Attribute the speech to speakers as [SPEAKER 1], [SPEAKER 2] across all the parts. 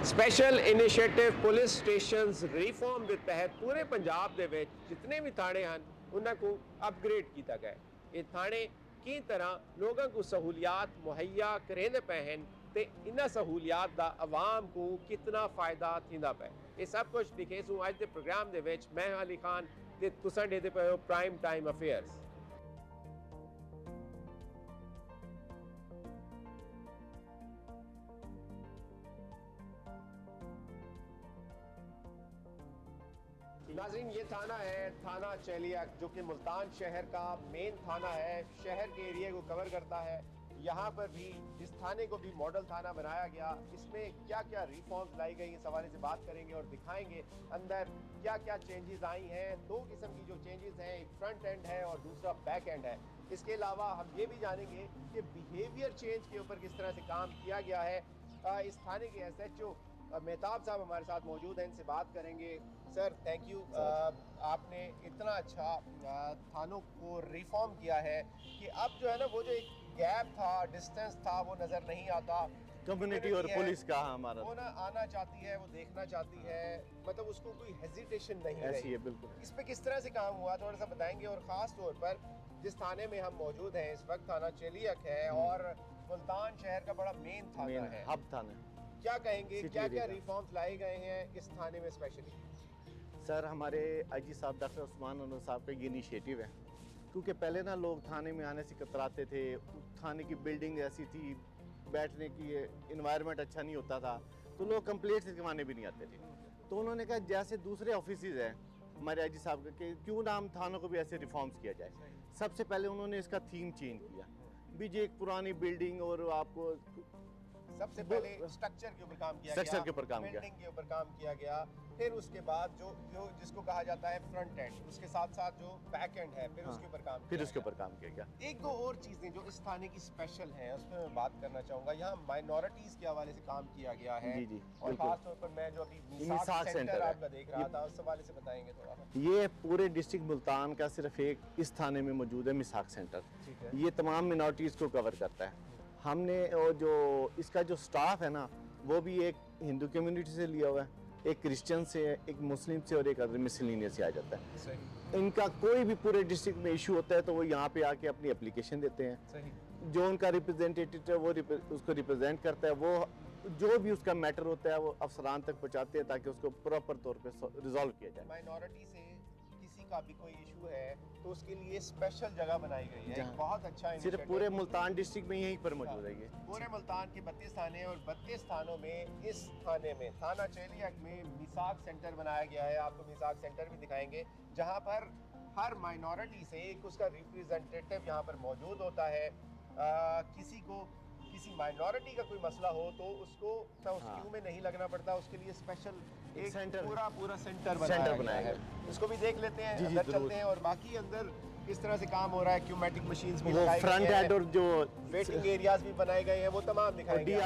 [SPEAKER 1] Special initiative police stations reform ਦੇ ਤਹਿਤ ਪੂਰੇ ਪੰਜਾਬ ਦੇ ਵਿੱਚ ਜਿੰਨੇ ਵੀ ਥਾਣੇ ਹਨ ਉਹਨਾਂ ਨੂੰ ਅਪਗ੍ਰੇਡ ਕੀਤਾ ਗਿਆ ਹੈ। ਇਹ ਥਾਣੇ ਕੀ ਤਰ੍ਹਾਂ ਲੋਕਾਂ ਨੂੰ सहूलियात मुहैया करेंदे पे हैं ते इन्हां सहूलियात दा आवाम को कितना फायदा थींदा पे ये सब कुछ दिखे सू अज दे प्रोग्राम दे विच मैं अली खान ते तुसां देदे पे हो प्राइम टाइम अफेयर्स। नाज़रीन ये थाना है थाना चेलियाक जो कि मुल्तान शहर का मेन थाना है, शहर के एरिया को कवर करता है। यहाँ पर भी इस थाने को भी मॉडल थाना बनाया गया। इसमें क्या क्या रिफॉर्म्स लाई गई इस हवाले से बात करेंगे और दिखाएंगे अंदर क्या क्या चेंजेस आई हैं। दो किस्म की जो चेंजेस हैं, एक फ्रंट एंड है और दूसरा बैक एंड है। इसके अलावा हम ये भी जानेंगे कि बिहेवियर चेंज के ऊपर किस तरह से काम किया गया है। इस थाने के SHO मेहताब साहब हमारे साथ मौजूद हैं, इनसे बात करेंगे। सर थैंक यू, आपने इतना अच्छा थानों को रिफॉर्म किया है कि अब जो है ना वो जो एक गैप था, डिस्टेंस था, वो नज़र नहीं आता।
[SPEAKER 2] कम्युनिटी और पुलिस का हमारा
[SPEAKER 1] वो ना आना चाहती है, वो देखना चाहती है, मतलब उसको कोई हेजिटेशन नहीं
[SPEAKER 2] ऐसी
[SPEAKER 1] रही।
[SPEAKER 2] है बिल्कुल।
[SPEAKER 1] इस पे किस तरह से काम हुआ थोड़ा सा बताएंगे। और ख़ास तौर पर जिस थाने में हम मौजूद हैं इस वक्त थाना चेलियक है और मुल्तान शहर का बड़ा मेन थाना है,
[SPEAKER 2] हब थाना।
[SPEAKER 1] क्या कहेंगे
[SPEAKER 2] सिटी
[SPEAKER 1] क्या क्या
[SPEAKER 2] एरिया।
[SPEAKER 1] रिफॉर्म्स लाए गए हैं इस थाने में स्पेशली?
[SPEAKER 2] सर हमारे IG साहब डॉक्टर उस्मान अनवर साहब का ये इनिशिएटिव है, क्योंकि पहले ना लोग थाने में आने से कतराते थे। थाने की बिल्डिंग ऐसी थी, बैठने की इन्वायरमेंट अच्छा नहीं होता था, तो लोग कंप्लेंट लिखवाने भी नहीं आते थे। तो उन्होंने कहा जैसे दूसरे ऑफिसेज हैं हमारे IG साहब के, क्यों ना हम थानों को भी ऐसे रिफॉर्म्स किया जाए। सबसे पहले उन्होंने इसका थीम चेंज किया। बीजे एक पुरानी बिल्डिंग और आपको
[SPEAKER 1] सबसे पहले स्ट्रक्चर के ऊपर काम किया
[SPEAKER 2] स्ट्रक्चर
[SPEAKER 1] गया,
[SPEAKER 2] के ऊपर काम किया।
[SPEAKER 1] बिल्डिंग के ऊपर काम किया गया। फिर उसके बाद जो जो जिसको कहा जाता है फ्रंट एंड, उसके साथ साथ जो बैक एंड है, फिर
[SPEAKER 2] हाँ,
[SPEAKER 1] उसके ऊपर काम
[SPEAKER 2] फिर
[SPEAKER 1] किया
[SPEAKER 2] उसके
[SPEAKER 1] गया।
[SPEAKER 2] ऊपर काम किया गया।
[SPEAKER 1] एक दो और चीज़ें जो इस थाने की स्पेशल हैं उस पर मैं बात करना चाहूँगा। यहाँ माइनॉरिटीज़ के हवाले से काम किया गया है।
[SPEAKER 2] जी, जी,
[SPEAKER 1] और
[SPEAKER 2] बिल्कुल।
[SPEAKER 1] खास तौर पर मैं जो अभी
[SPEAKER 2] मिसाक
[SPEAKER 1] सेंटर
[SPEAKER 2] सेंटर है।
[SPEAKER 1] आपका देख रहा था उस हवाले से बताएंगे थोड़ा सा।
[SPEAKER 2] ये पूरे डिस्ट्रिक्ट मुल्तान का सिर्फ एक इस थाने में मौजूद है मिसाक सेंटर।
[SPEAKER 1] ठीक है।
[SPEAKER 2] ये तमाम मिनॉरिटीज़ को कवर करता है। हमने और जो इसका जो स्टाफ है ना वो भी एक हिंदू कम्युनिटी से लिया हुआ है, एक क्रिश्चियन से, एक मुस्लिम से और एक अदर मिसलिनियस से आ जाता है।
[SPEAKER 1] सही
[SPEAKER 2] इनका कोई भी पूरे डिस्ट्रिक्ट में इशू होता है तो वो यहाँ पे आके अपनी एप्लीकेशन देते हैं।
[SPEAKER 1] सही।
[SPEAKER 2] जो उनका रिप्रेजेंटेटिव है वो उसको रिप्रेजेंट करता है। वो जो भी उसका मैटर होता है वो अफसरान तक पहुँचाते हैं ताकि उसको प्रॉपर तौर पे रिजॉल्व किया जाए।
[SPEAKER 1] माइनॉरिटी से किसी का भी कोई इशू है तो उसके लिए स्पेशल जगह बनाई गई है। एक बहुत अच्छा
[SPEAKER 2] सिर्फ
[SPEAKER 1] initiative।
[SPEAKER 2] पूरे मुल्तान डिस्ट्रिक्ट में यहीं पर मौजूद है ये।
[SPEAKER 1] पूरे मुल्तान के 32 थाने और 32 थानों में इस थाने में थाना चेलियक में मिसाक सेंटर बनाया गया है। आपको मिसाक सेंटर भी दिखाएंगे जहां पर हर माइनॉरिटी से एक उसका रिप्रेजेंटेटिव यहाँ पर मौजूद होता है। किसी माइनॉरिटी का कोई मसला हो तो उसको उस
[SPEAKER 2] हाँ।
[SPEAKER 1] क्यू में नहीं लगना पड़ता, उसके लिए स्पेशल एक
[SPEAKER 2] सेंटर-
[SPEAKER 1] पूरा सेंटर
[SPEAKER 2] सेंटर
[SPEAKER 1] गया
[SPEAKER 2] बनाया
[SPEAKER 1] है। इसको भी देख लेते हैं,
[SPEAKER 2] जी, जी,
[SPEAKER 1] अंदर
[SPEAKER 2] जरूर।
[SPEAKER 1] चलते हैं और बाकी अंदर किस तरह से काम हो रहा है। क्यूमेटिक मशीन्स भी
[SPEAKER 2] वो
[SPEAKER 1] लगाई गई
[SPEAKER 2] फ्रंट
[SPEAKER 1] हैं,
[SPEAKER 2] एंड और जो
[SPEAKER 1] वेटिंग एरियाज भी बनाए गए हैं, वो तमाम दिखाएंगे।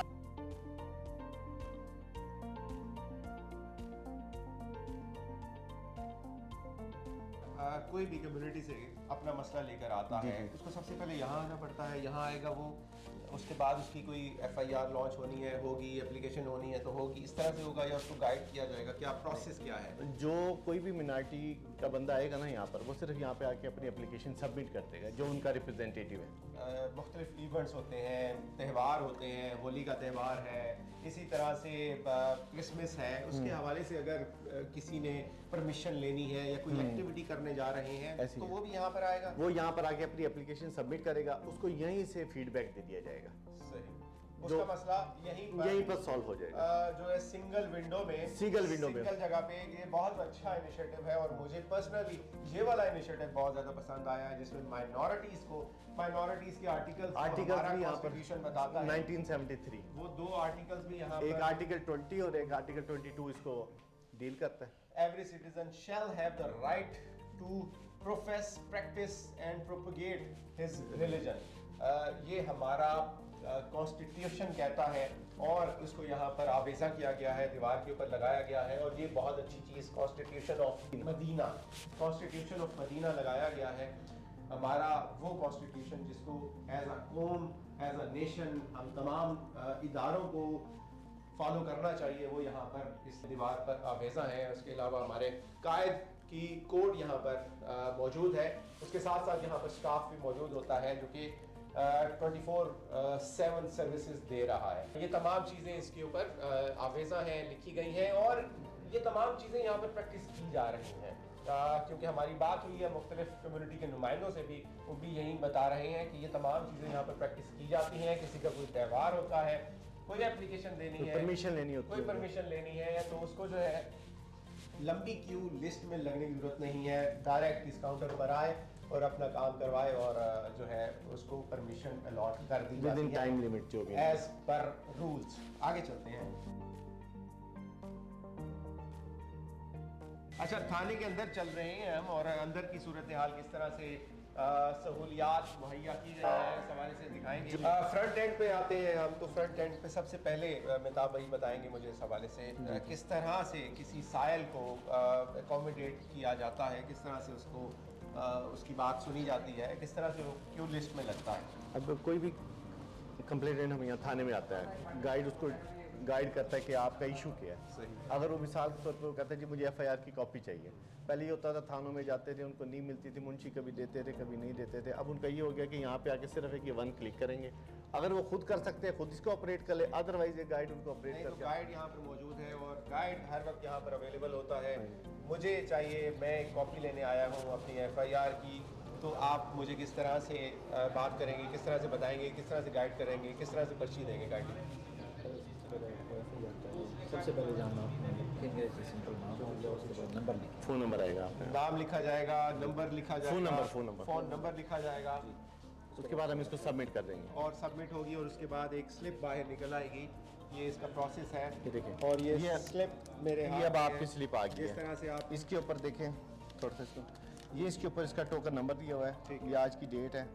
[SPEAKER 1] कोई भी कम्युनिटी से अपना मसला लेकर आता
[SPEAKER 2] जी,
[SPEAKER 1] है
[SPEAKER 2] जी।
[SPEAKER 1] उसको सबसे पहले यहाँ आना पड़ता है। यहाँ आएगा वो, उसके बाद उसकी कोई FIR लॉन्च होनी है, होगी एप्लीकेशन होनी है तो होगी, इस तरह से होगा या उसको गाइड किया जाएगा। क्या प्रोसेस क्या है?
[SPEAKER 2] जो कोई भी मिनॉरिटी का बंदा आएगा ना यहाँ पर वो सिर्फ यहाँ पे आके अपनी एप्लीकेशन सबमिट कर देगा, जो उनका रिप्रेजेंटेटिव है।
[SPEAKER 1] मुख्तलिफ इवेंट्स होते हैं, त्यौहार होते हैं, होली का त्यौहार है, इसी तरह से क्रिसमस है, उसके हवाले से अगर किसी ने परमिशन लेनी है या कोई एक्टिविटी करने जा रहे हैं
[SPEAKER 2] ऐसी
[SPEAKER 1] तो
[SPEAKER 2] है।
[SPEAKER 1] वो भी यहाँ पर आएगा।
[SPEAKER 2] वो यहाँ पर आके अपनी एप्लीकेशन सबमिट करेगा, उसको यहीं से फीडबैक दे दिया जाएगा,
[SPEAKER 1] सही।
[SPEAKER 2] जो
[SPEAKER 1] उसका मसला
[SPEAKER 2] यहीं पर सॉल्व हो जाएगा।
[SPEAKER 1] जो है सिंगल विंडो में
[SPEAKER 2] सिंगल
[SPEAKER 1] जगह पे ये बहुत अच्छा इनिशिएटिव है और मुझे पर्सनली ये वाला इनिशिएटिव बहुत ज्यादा पसंद आया है, जिसमें माइनॉरिटीज के आर्टिकल्स
[SPEAKER 2] भी यहाँ पर
[SPEAKER 1] कॉन्स्टिट्यूशन बताता है
[SPEAKER 2] 1973
[SPEAKER 1] वो दो आर्टिकल्स भी यहाँ
[SPEAKER 2] एक
[SPEAKER 1] पर।
[SPEAKER 2] आर्टिकल 20 और एक आर्टिकल 22 इसको डील करता है।
[SPEAKER 1] Every citizen shall have the right to profess, practice and propagate his religion। ये हमारा कॉन्स्टिट्यूशन कहता है और इसको यहाँ पर आवेजा किया गया है, दीवार के ऊपर लगाया गया है। और ये बहुत अच्छी चीज़ कॉन्स्टिट्यूशन ऑफ मदीना लगाया गया है। हमारा वो कॉन्स्टिट्यूशन जिसको एज अ कौम, एज अ नेशन हम तमाम इदारों को फॉलो करना चाहिए वो यहाँ पर इस दीवार पर आवेजा है। उसके अलावा हमारे कायद की कोड यहाँ पर मौजूद है। उसके साथ साथ यहाँ पर स्टाफ भी मौजूद होता है जो कि 24/7 सर्विसेज दे रहा है। ये तमाम चीज़ें इसके ऊपर आवेजा हैं, लिखी गई हैं और ये तमाम चीज़ें यहाँ पर प्रैक्टिस की जा रही हैं। क्योंकि हमारी बात हुई है मुख्तलिफ कम्युनिटी के नुमाइंदों से भी, वो भी यही बता रहे हैं कि ये तमाम चीज़ें यहाँ पर प्रैक्टिस की जाती हैं। किसी का कोई त्यौहार होता है, कोई एप्लीकेशन देनी है,
[SPEAKER 2] परमिशन लेनी होती है,
[SPEAKER 1] कोई परमिशन लेनी है, तो उसको जो है लंबी क्यू लिस्ट में लगने की जरूरत नहीं है। डायरेक्ट इस काउंटर पर आए और अपना काम करवाए और जो है उसको परमिशन अलॉट कर दी जाती है
[SPEAKER 2] टाइम लिमिट जो भी
[SPEAKER 1] एज पर रूल्स। आगे चलते हैं। अच्छा, थाने के अंदर चल रहे हैं हम और अंदर की सूरत हाल किस तरह से सहूलियात मुहैया की गई है इस हवाले से दिखाएंगे। फ्रंट एंड पे आते हैं हम, तो फ्रंट एंड पे सबसे पहले मेहताब भाई बताएंगे मुझे इस हवाले से किस तरह से किसी साइल को अकोमोडेट किया जाता है, किस तरह से उसको उसकी बात सुनी जाती है, किस तरह से वो क्यू लिस्ट में लगता है।
[SPEAKER 2] अब कोई भी कंप्लेंट हम यहाँ थाने में आता है, गाइड उसको गाइड करता है कि आपका इशू क्या है।
[SPEAKER 1] सही।
[SPEAKER 2] अगर वो मिसाल के तौर पर वो कहता है जी मुझे एफआईआर की कॉपी चाहिए, पहले ये होता था थानों में जाते थे, उनको नहीं मिलती थी, मुंशी कभी देते थे कभी नहीं देते थे। अब उनका ये हो गया कि यहाँ पे आके सिर्फ एक ये 1 क्लिक करेंगे, अगर वो खुद कर सकते हैं खुद इसको ऑपरेट कर ले, अदरवाइज ये गाइड उनको ऑपरेट
[SPEAKER 1] तो
[SPEAKER 2] करके
[SPEAKER 1] गाइड यहाँ पर मौजूद है और गाइड हर वक्त यहाँ पर अवेलेबल होता है। मुझे चाहिए, मैं एक कॉपी लेने आया हूँ अपनी एफआईआर की, तो आप मुझे किस तरह से बात करेंगे, किस तरह से बताएंगे, किस तरह से गाइड करेंगे, किस तरह से पर्ची देंगे गाइड।
[SPEAKER 3] सबसे पहले जानना सिंपल नाम और उसके बाद नंबर लिखें।
[SPEAKER 2] फ़ोन नंबर आएगा आपका,
[SPEAKER 1] नाम लिखा जाएगा, नंबर लिखा जाएगा, फ़ोन नंबर लिखा जाएगा।
[SPEAKER 2] उसके बाद हम इसको सबमिट कर देंगे
[SPEAKER 1] और सबमिट होगी और उसके बाद एक स्लिप बाहर निकल आएगी। ये इसका प्रोसेस है।
[SPEAKER 2] ये देखें,
[SPEAKER 1] और ये स्लिप मेरे हाथ
[SPEAKER 2] ये अब
[SPEAKER 1] में
[SPEAKER 2] आपकी
[SPEAKER 1] है।
[SPEAKER 2] स्लिप आ गई
[SPEAKER 1] इस तरह से
[SPEAKER 2] है।
[SPEAKER 1] आप
[SPEAKER 2] इसके ऊपर देखें थोड़ा सा इसको, ये इसके ऊपर इसका टोकन नंबर दिया हुआ है, ये आज की डेट है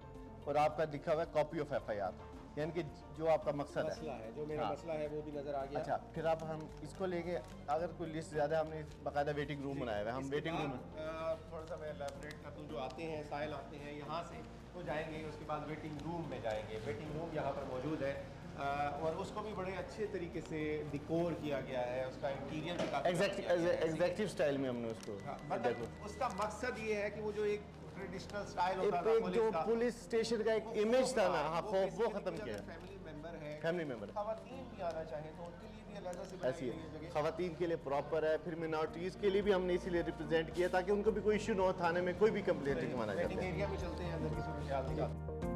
[SPEAKER 2] और आपका लिखा हुआ है कॉपी ऑफ एफआईआर, यानी कि जो आपका मकसद
[SPEAKER 1] मसला है, जो मेरा
[SPEAKER 2] हाँ।
[SPEAKER 1] मसला है वो भी नजर आ गया।
[SPEAKER 2] अच्छा, फिर अब हम इसको लेके अगर कोई लिस्ट ज़्यादा, हमने बाकायदा वेटिंग रूम बनाया हुआ है, हम
[SPEAKER 1] इसके
[SPEAKER 2] वेटिंग रूम
[SPEAKER 1] बाद, थोड़ा सा मैं एलैबोरेट कर दूं, जो आते हैं साइल आते हैं यहाँ से वो जाएंगे, उसके बाद वेटिंग रूम में जाएंगे। वेटिंग रूम यहाँ पर मौजूद है और उसको भी बड़े अच्छे तरीके से डिकोर किया गया है, उसका इंटीरियर भी काफी
[SPEAKER 2] एग्जैक्टिव स्टाइल में हमने उसको
[SPEAKER 1] मतलब उसका मकसद ये है कि वो जो एक ट्रेडिशनल स्टाइल होता था
[SPEAKER 2] एक जो पुलिस स्टेशन का एक इमेज था ना, हाँ, वो खत्म किया है।
[SPEAKER 1] फैमिली मेंबर है,
[SPEAKER 2] फैमिली मेंबर
[SPEAKER 1] खवातीन भी आना चाहें तो उनके लिए भी अलग से
[SPEAKER 2] ऐसी है, खवातीन के लिए प्रॉपर है, फिर मिनॉरिटीज़ के लिए भी हमने इसीलिए रिप्रेजेंट किया ताकि उनको भी कोई इशू ना हो, थाने में कोई भी कंप्लेंट नहीं माना जाता है।
[SPEAKER 1] एरिया में चलते हैं, अंदर की सूरत दिखाते।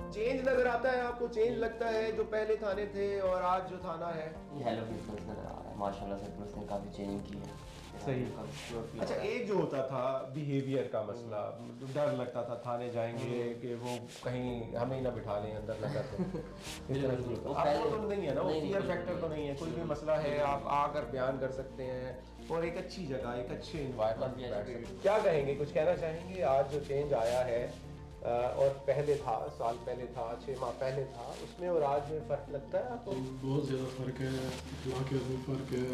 [SPEAKER 1] चेंज नजर आता है आपको, चेंज लगता है जो पहले थाने थे और आज जो थाना है।
[SPEAKER 4] ये हेलो बिजनेस नजर आ रहा है माशाल्लाह से, पुलिस ने काफ़ी चेंजिंग की है।
[SPEAKER 1] सही।
[SPEAKER 4] अच्छा
[SPEAKER 1] अच्छा, एक जो होता था बिहेवियर का मसला, डर लगता था थाने जाएंगे कि वो कहीं हमें ही ना बिठा लें अंदर ना कर दें।
[SPEAKER 4] वो
[SPEAKER 1] आपको तो नहीं है ना, वो
[SPEAKER 4] नहीं,
[SPEAKER 1] फियर
[SPEAKER 4] नहीं,
[SPEAKER 1] फैक्टर तो नहीं है, कोई भी मसला है आप आकर बयान कर सकते हैं और एक अच्छी जगह, एक अच्छे इन्वायरमेंट में बैठ सकते हैं। क्या कहेंगे, कुछ कहना चाहेंगे? आज जो चेंज आया है और पहले था, साल पहले था, 6 माह पहले था, उसमें और आज में फ़र्क लगता है आपको?
[SPEAKER 5] बहुत ज़्यादा फ़र्क है, इखलाकियत में फ़र्क है,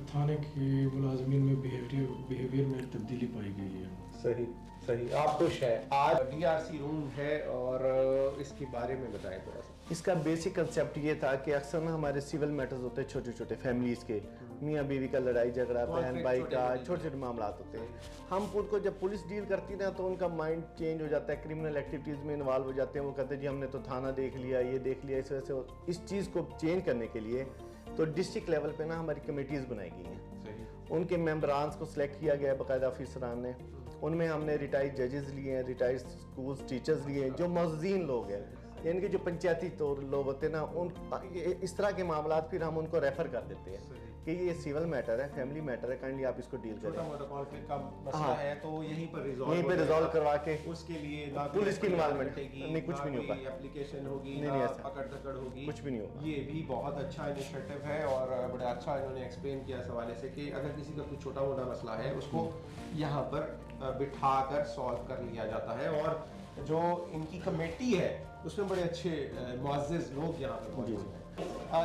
[SPEAKER 5] थाने की मुलाजमीन में बिहेवियर में तब्दीली पाई गई है।
[SPEAKER 1] सही सही, आप खुश हैं? आज डीआरसी रूम है और इसके बारे में बताएं थोड़ा सा।
[SPEAKER 2] इसका बेसिक कंसेप्ट ये था कि अक्सर ना हमारे सिविल मैटर्स होते हैं छोटे छोटे फैमिलीज़ के, मियाँ बीवी का लड़ाई झगड़ा, बहन भाई का, छोटे छोटे मामला होते हैं। हम उनको जब पुलिस डील करती ना तो उनका माइंड चेंज हो जाता है, क्रिमिनल एक्टिविटीज़ में इन्वॉल्व हो जाते हैं। वो कहते हैं जी हमने तो थाना देख लिया, ये देख लिया, इस वजह से इस चीज़ को चेंज करने के लिए तो डिस्ट्रिक्ट लेवल पे ना हमारी कमेटीज़ बनाई गई हैं। उनके मेम्बरान्स को सिलेक्ट किया गया है बाकायदा ऑफिसरान ने, उनमें हमने रिटायर्ड जजेस लिए हैं, रिटायर्ड स्कूल टीचर्स लिए हैं, जो मौजून लोग हैं, यानी कि जो पंचायती तौर लोग होते हैं ना, उन इस तरह के मामला फिर हम उनको रेफ़र कर देते हैं कि ये सिविल मैटर है, फैमिली मैटर है, काइंडली आप इसको डील करें।
[SPEAKER 1] छोटा मोटा कॉन्फ्लिक्ट का मसला है तो यहीं पर
[SPEAKER 2] रिजॉल्व करवा के
[SPEAKER 1] उसके लिए ना
[SPEAKER 2] पुलिस की इन्वॉल्वमेंट
[SPEAKER 1] नहीं,
[SPEAKER 2] नहीं, कुछ भी नहीं होगा,
[SPEAKER 1] एप्लीकेशन होगी,
[SPEAKER 2] नहीं,
[SPEAKER 1] ना
[SPEAKER 2] ऐसा
[SPEAKER 1] पकड़ धकड़ होगी,
[SPEAKER 2] कुछ भी नहीं होगा।
[SPEAKER 1] ये भी बहुत अच्छा इनिशिएटिव है और बड़ा अच्छा इन्होंने एक्सप्लेन किया इस हवाले से कि अगर किसी का कोई छोटा मोटा मसला है उसको यहाँ पर बिठा कर सॉल्व कर लिया जाता है। और जो इनकी कमेटी है उसमें बड़े अच्छे मुअज़्ज़िज़ लोग यहाँ पर मौजूद हैं।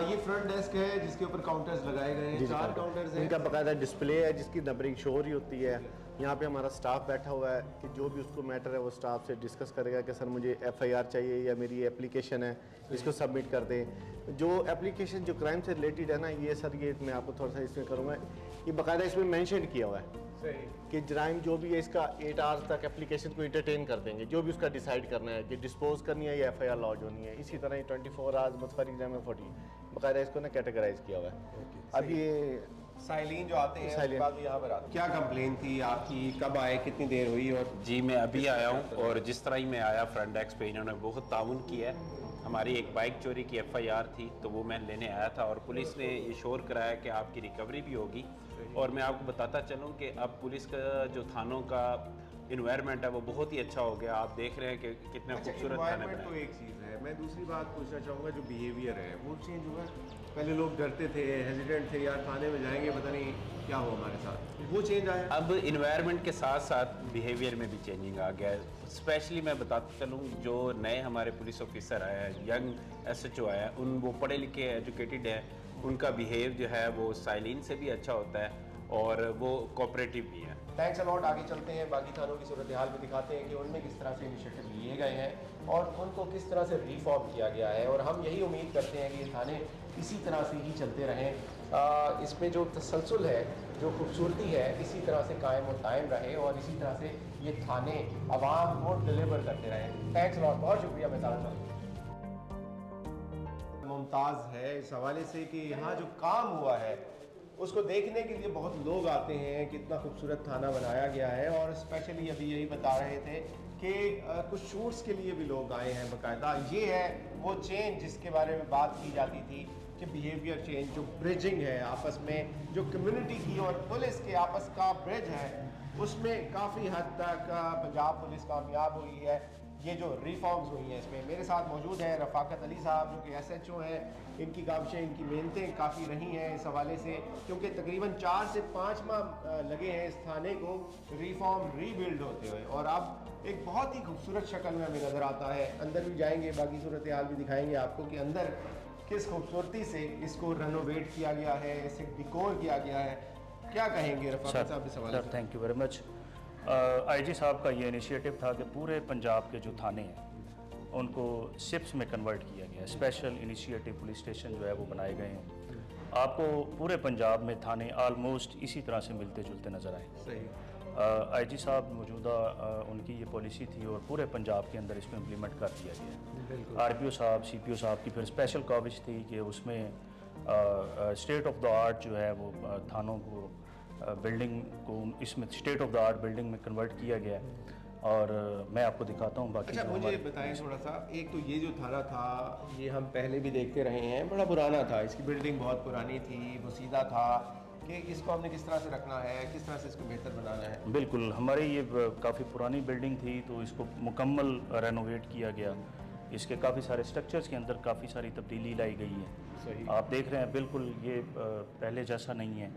[SPEAKER 1] ये फ्रंट डेस्क है जिसके ऊपर काउंटर्स लगाए गए हैं, 4 काउंटर्स हैं।
[SPEAKER 2] इनका बाकायदा डिस्प्ले है जिसकी नंबरिंग शो हो रही होती है यहाँ पे हमारा स्टाफ बैठा हुआ है कि जो भी उसको मैटर है वो स्टाफ से डिस्कस करेगा कि सर मुझे एफआईआर चाहिए या मेरी एप्लीकेशन है इसको सबमिट कर दें। जो एप्लीकेशन जो क्राइम से रिलेटेड है ना, ये सर ये मैं आपको थोड़ा सा इसमें करूँगा, ये बाकायदा इसमें मेंशन किया हुआ है कि जराइम जो भी है इसका 8 आवर्स तक एप्लीकेशन को इंटरटेन कर देंगे, जो भी उसका डिसाइड करना है कि डिस्पोज करनी है या एफआईआर लॉन्च होनी है। इसी तरह ये 24 आवर्स मुतफर एग्जाम 40 बाकायदा इसको ना कैटेगराइज किया हुआ है। अब ये
[SPEAKER 1] साइलिन जो आते हैं उसके
[SPEAKER 2] साइलिन।
[SPEAKER 1] बाद भी यहाँ पर आते हैं। क्या कंप्लेन थी आपकी, कब आए, कितनी देर हुई? और
[SPEAKER 6] जी मैं अभी आया हूँ और जिस तरह ही मैं आया फ्रंट डेस्क पे इन्होंने बहुत ताउन किया है। हमारी एक बाइक चोरी की एफआईआर थी तो वो मैं लेने आया था और पुलिस ने ये श्योर कराया कि आपकी रिकवरी भी होगी। और मैं आपको बताता चलूँ कि अब पुलिस का जो थानों का इन्वायरमेंट है वो बहुत ही अच्छा हो गया। आप देख रहे हैं कि कितने
[SPEAKER 1] अच्छा,
[SPEAKER 6] खूबसूरत थाने
[SPEAKER 1] environment तो
[SPEAKER 6] बनाए।
[SPEAKER 1] एक चीज़ है, मैं दूसरी बात पूछना चाहूँगा जो बिहेवियर है वो चेंज हुआ है। पहले लोग डरते थे, हेजिडेंट थे, यार थाने में जाएंगे पता नहीं क्या हो हमारे साथ, वो चेंज आया।
[SPEAKER 6] अब इन्वायरमेंट के साथ साथ बिहेवियर में भी चेंजिंग आ गया है। स्पेशली मैं बताता चलूँ जो नए हमारे पुलिस ऑफिसर आए हैं, यंग एसएचओ आया है, वो पढ़े लिखे एजुकेटेड हैं, उनका बिहेव जो है वो साइलिन से भी अच्छा होता है और वो कोऑपरेटिव भी है।
[SPEAKER 1] Thanks a lot. आगे चलते हैं, बाकी थानों की सूरत हाल भी दिखाते हैं कि उनमें किस तरह से इनिशिएटिव लिए गए हैं और उनको किस तरह से रिफॉर्म किया गया है। और हम यही उम्मीद करते हैं कि ये थाने इसी तरह से ही चलते रहें। इसमें जो तसलसल है, जो खूबसूरती है, इसी तरह से कायम और दायम रहे और इसी तरह से ये थाने आवाम को डिलीवर करते रहें। थैंक्स अलॉट, बहुत शुक्रिया। मैं मुमताज़ है इस हवाले से कि यहाँ जो काम हुआ है उसको देखने के लिए बहुत लोग आते हैं, कितना खूबसूरत थाना बनाया गया है। और स्पेशली अभी यही बता रहे थे कि कुछ शूट्स के लिए भी लोग आए हैं बाकायदा। ये है वो चेंज जिसके बारे में बात की जाती थी कि बिहेवियर चेंज, जो ब्रिजिंग है आपस में, जो कम्युनिटी की और पुलिस के आपस का ब्रिज है, उसमें काफ़ी हद तक पंजाब पुलिस कामयाब हुई है। ये जो रिफॉर्म्स हुई हैं इसमें मेरे साथ मौजूद हैं रफ़ाकत अली साहब जो कि एसएचओ हैं। इनकी काविशें, इनकी मेहनतें काफ़ी रही हैं इस हवाले से, क्योंकि तकरीबन 4 से 5 माह लगे हैं इस थाने को रिफॉर्म रीबिल्ड होते हुए और अब एक बहुत ही खूबसूरत शक्ल में हमें नज़र आता है। अंदर भी जाएंगे, बाकी सूरत हाल भी दिखाएंगे आपको कि अंदर किस खूबसूरती से इसको रेनोवेट किया गया है, इसे डिकोर किया गया है। क्या कहेंगे रफ़ाकत साहब इस हवाले से?
[SPEAKER 7] Thank you very much. IG साहब का ये इनिशिएटिव था कि पूरे पंजाब के जो थाने हैं उनको सिप्स में कन्वर्ट किया गया। स्पेशल इनिशिएटिव पुलिस स्टेशन जो है वो बनाए गए हैं। आपको पूरे पंजाब में थाने आलमोस्ट इसी तरह से मिलते जुलते नज़र आएंगे।
[SPEAKER 1] सही।
[SPEAKER 7] आईजी साहब मौजूदा उनकी ये पॉलिसी थी और पूरे पंजाब के अंदर इसको इम्प्लीमेंट कर दिया गया। आरपीओ साहब, सीपीओ साहब की फिर स्पेशल काविश थी कि उसमें स्टेट ऑफ द आर्ट जो है वो थानों को बिल्डिंग को इसमें state of the art building में कन्वर्ट किया गया है। और मैं आपको दिखाता हूँ बाकी।
[SPEAKER 1] अच्छा,
[SPEAKER 7] जो
[SPEAKER 1] मुझे
[SPEAKER 7] हमारे-
[SPEAKER 1] बताएं थोड़ा सा, एक तो ये जो थाना था ये हम पहले भी देखते रहे हैं, बड़ा पुराना था, इसकी बिल्डिंग बहुत पुरानी थी, वो सीधा था कि इसको हमने किस तरह से रखना है, किस तरह से इसको बेहतर बनाना है।
[SPEAKER 7] बिल्कुल, हमारी ये काफ़ी पुरानी बिल्डिंग थी तो इसको मुकम्मल रेनोवेट किया गया। इसके काफ़ी सारे स्ट्रक्चर्स के अंदर काफ़ी सारी तब्दीली लाई गई है।
[SPEAKER 1] सही।
[SPEAKER 7] आप देख रहे हैं बिल्कुल ये पहले जैसा नहीं है।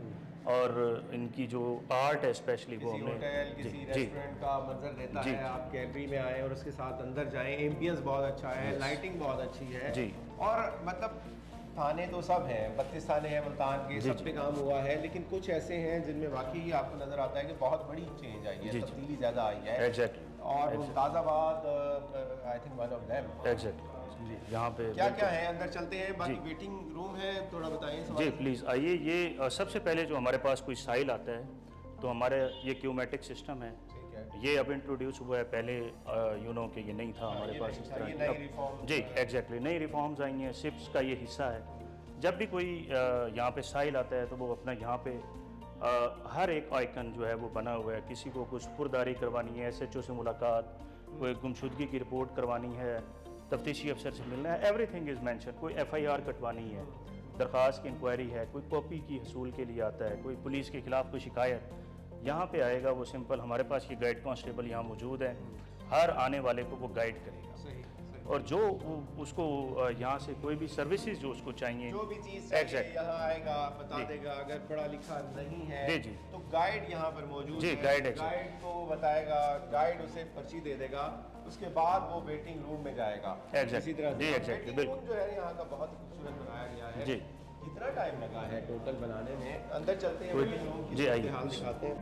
[SPEAKER 7] और इनकी जो आर्ट है स्पेशली वो
[SPEAKER 1] किसी
[SPEAKER 7] हमने
[SPEAKER 1] होटल, किसी
[SPEAKER 7] जी
[SPEAKER 1] रेस्टोरेंट का मंजर देता
[SPEAKER 7] जी।
[SPEAKER 1] है। आप गैलरी में आए और उसके साथ अंदर जाएं, एम्बियंस बहुत अच्छा है, लाइटिंग बहुत अच्छी है
[SPEAKER 7] जी।
[SPEAKER 1] और मतलब थाने तो सब हैं, 32 थाने हैं मुल्तान के,
[SPEAKER 7] जी,
[SPEAKER 1] सब पे काम हुआ है, लेकिन कुछ ऐसे हैं जिनमें वाकई आपको नज़र आता है कि बहुत बड़ी चेंज आई है,
[SPEAKER 7] जी, जी।
[SPEAKER 1] तब्दीली ज़्यादा आई है।
[SPEAKER 7] एग्जैक्टली
[SPEAKER 1] और Mumtazabad I think one of them.
[SPEAKER 7] Exactly यहाँ पे
[SPEAKER 1] क्या क्या है, अंदर चलते हैं, बाकी वेटिंग रूम है, थोड़ा बताइए इस
[SPEAKER 7] जी
[SPEAKER 1] हवाले से।
[SPEAKER 7] प्लीज़ आइए। ये सबसे पहले जो हमारे पास कोई साइल आता है तो हमारे ये क्यूमेटिक सिस्टम है।
[SPEAKER 1] ठीक है।
[SPEAKER 7] ये अब इंट्रोड्यूस हुआ है, पहले यू नो कि ये नहीं था हमारे
[SPEAKER 1] ये
[SPEAKER 7] पास
[SPEAKER 1] नहीं
[SPEAKER 7] इस
[SPEAKER 1] था,
[SPEAKER 7] तरह
[SPEAKER 1] ये
[SPEAKER 7] की।
[SPEAKER 1] नई
[SPEAKER 7] अब-
[SPEAKER 1] रिफॉर्म
[SPEAKER 7] जी एग्जैक्टली नई रिफॉर्म्स आई हैं, सिप्स का ये हिस्सा है। जब भी कोई यहाँ पे साइल आता है तो वो अपना यहाँ पे हर एक आइकन जो है वो बना हुआ है। किसी को कुछ पुरदारी करवानी है, एसएचओ से मुलाकात, कोई गुमशुदगी की रिपोर्ट करवानी है, तफ्तीशी अफसर से मिलना है, एवरीथिंग इज़ मेंशन। कोई एफआईआर कटवानी है, दरख्वास्त की इंक्वायरी है, कोई कॉपी की हसूल के लिए आता है, कोई पुलिस के खिलाफ कोई शिकायत, यहाँ पे आएगा वो सिंपल। हमारे पास ये गाइड कांस्टेबल यहाँ मौजूद है, हर आने वाले को वो गाइड करेगा।
[SPEAKER 1] सही।
[SPEAKER 7] और जो उसको यहाँ से कोई भी सर्विसेज जो उसको चाहिए,
[SPEAKER 1] जो भी चीज़ चाहिए
[SPEAKER 7] Exactly.
[SPEAKER 1] यहाँ आएगा, बता
[SPEAKER 7] जी।
[SPEAKER 1] देगा। अगर पढ़ा लिखा नहीं है
[SPEAKER 7] जी, जी।
[SPEAKER 1] तो गाइड यहाँ पर मौजूद
[SPEAKER 7] जी,
[SPEAKER 1] है।
[SPEAKER 7] Guide exactly.
[SPEAKER 1] गाइड को बताएगा, गाइड उसे पर्ची दे देगा, उसके बाद वो वेटिंग रूम में जाएगा।
[SPEAKER 7] Exactly.
[SPEAKER 1] इसी तरह
[SPEAKER 7] जी,
[SPEAKER 1] से
[SPEAKER 7] exactly,
[SPEAKER 1] वेटिंग
[SPEAKER 7] बिल्कुल।
[SPEAKER 1] रूम जो है यहाँ का बहुत ही खूबसूरत बनाया गया है।
[SPEAKER 7] जी।
[SPEAKER 1] कितना टाइम लगा है टोटल बनाने में? अंदर चलते हैं,
[SPEAKER 7] कोई-
[SPEAKER 1] वेटिंग रूम की
[SPEAKER 7] जी,
[SPEAKER 1] सूरत
[SPEAKER 7] आइए।
[SPEAKER 1] हाल दिखाते हैं।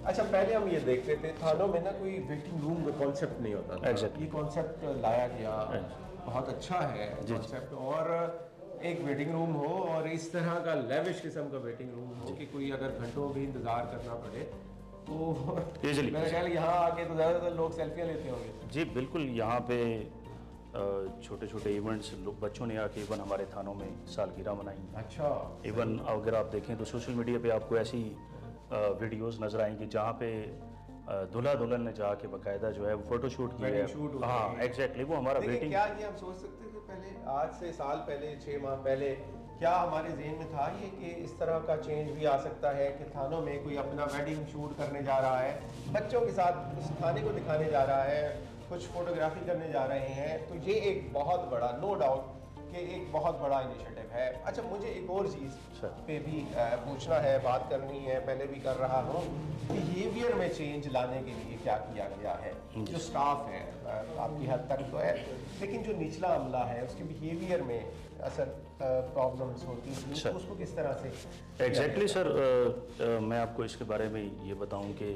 [SPEAKER 1] अच्छा, पहले हम ये देखते थे थानों में ना कोई वेटिंग रूम का कॉन्सेप्ट नहीं होता था।
[SPEAKER 7] Exactly.
[SPEAKER 1] ये कॉन्सेप्ट लाया गया, बहुत अच्छा है कॉन्सेप्ट। और एक वेटिंग रूम हो और इस तरह का लेविश किस्म का वेटिंग रूम हो कि कोई अगर घंटों भी इंतज़ार करना पड़े तो
[SPEAKER 7] Easily.
[SPEAKER 1] मेरा ख्याल यहाँ आके तो ज़्यादातर लोग सेल्फियाँ लेते होंगे।
[SPEAKER 7] जी बिल्कुल, यहाँ पे छोटे छोटे इवेंट्स लोग बच्चों ने आके इवन हमारे थानों में सालगिरह मनाई।
[SPEAKER 1] अच्छा,
[SPEAKER 7] इवन अगर आप देखें तो सोशल मीडिया पे आपको ऐसी वीडियोस नजर आएंगी जहाँ पे दूल्हा दुल्हन ने जाके बकायदा जो है वो फोटो शूट किया
[SPEAKER 1] Wedding shoot
[SPEAKER 7] है।
[SPEAKER 1] होती
[SPEAKER 7] हाँ
[SPEAKER 1] है।
[SPEAKER 7] एग्जैक्टली, वो हमारा
[SPEAKER 1] लेकिन
[SPEAKER 7] वेटिंग।
[SPEAKER 1] क्या ये हम सोच सकते थे पहले, आज से साल पहले, 6 माह पहले, क्या हमारे ज़हन में था ये कि इस तरह का चेंज भी आ सकता है कि थानों में कोई अपना वेडिंग शूट करने जा रहा है, बच्चों के साथ उस थाने को दिखाने जा रहा है, कुछ फोटोग्राफी करने जा रहे हैं? तो ये एक बहुत बड़ा, नो डाउट कि एक बहुत बड़ा इनिशिएटिव है। अच्छा, मुझे एक और चीज़ पे भी पूछना है, बात करनी है, पहले भी कर रहा हूँ, बिहेवियर में चेंज लाने के लिए क्या किया गया है? जो स्टाफ है आपकी हद तक तो है, लेकिन जो निचला अमला है उसके बिहेवियर में असर प्रॉब्लम्स होती हैं, तो उसको किस तरह से?
[SPEAKER 7] एग्जैक्टली सर, मैं आपको इसके बारे में ये बताऊं कि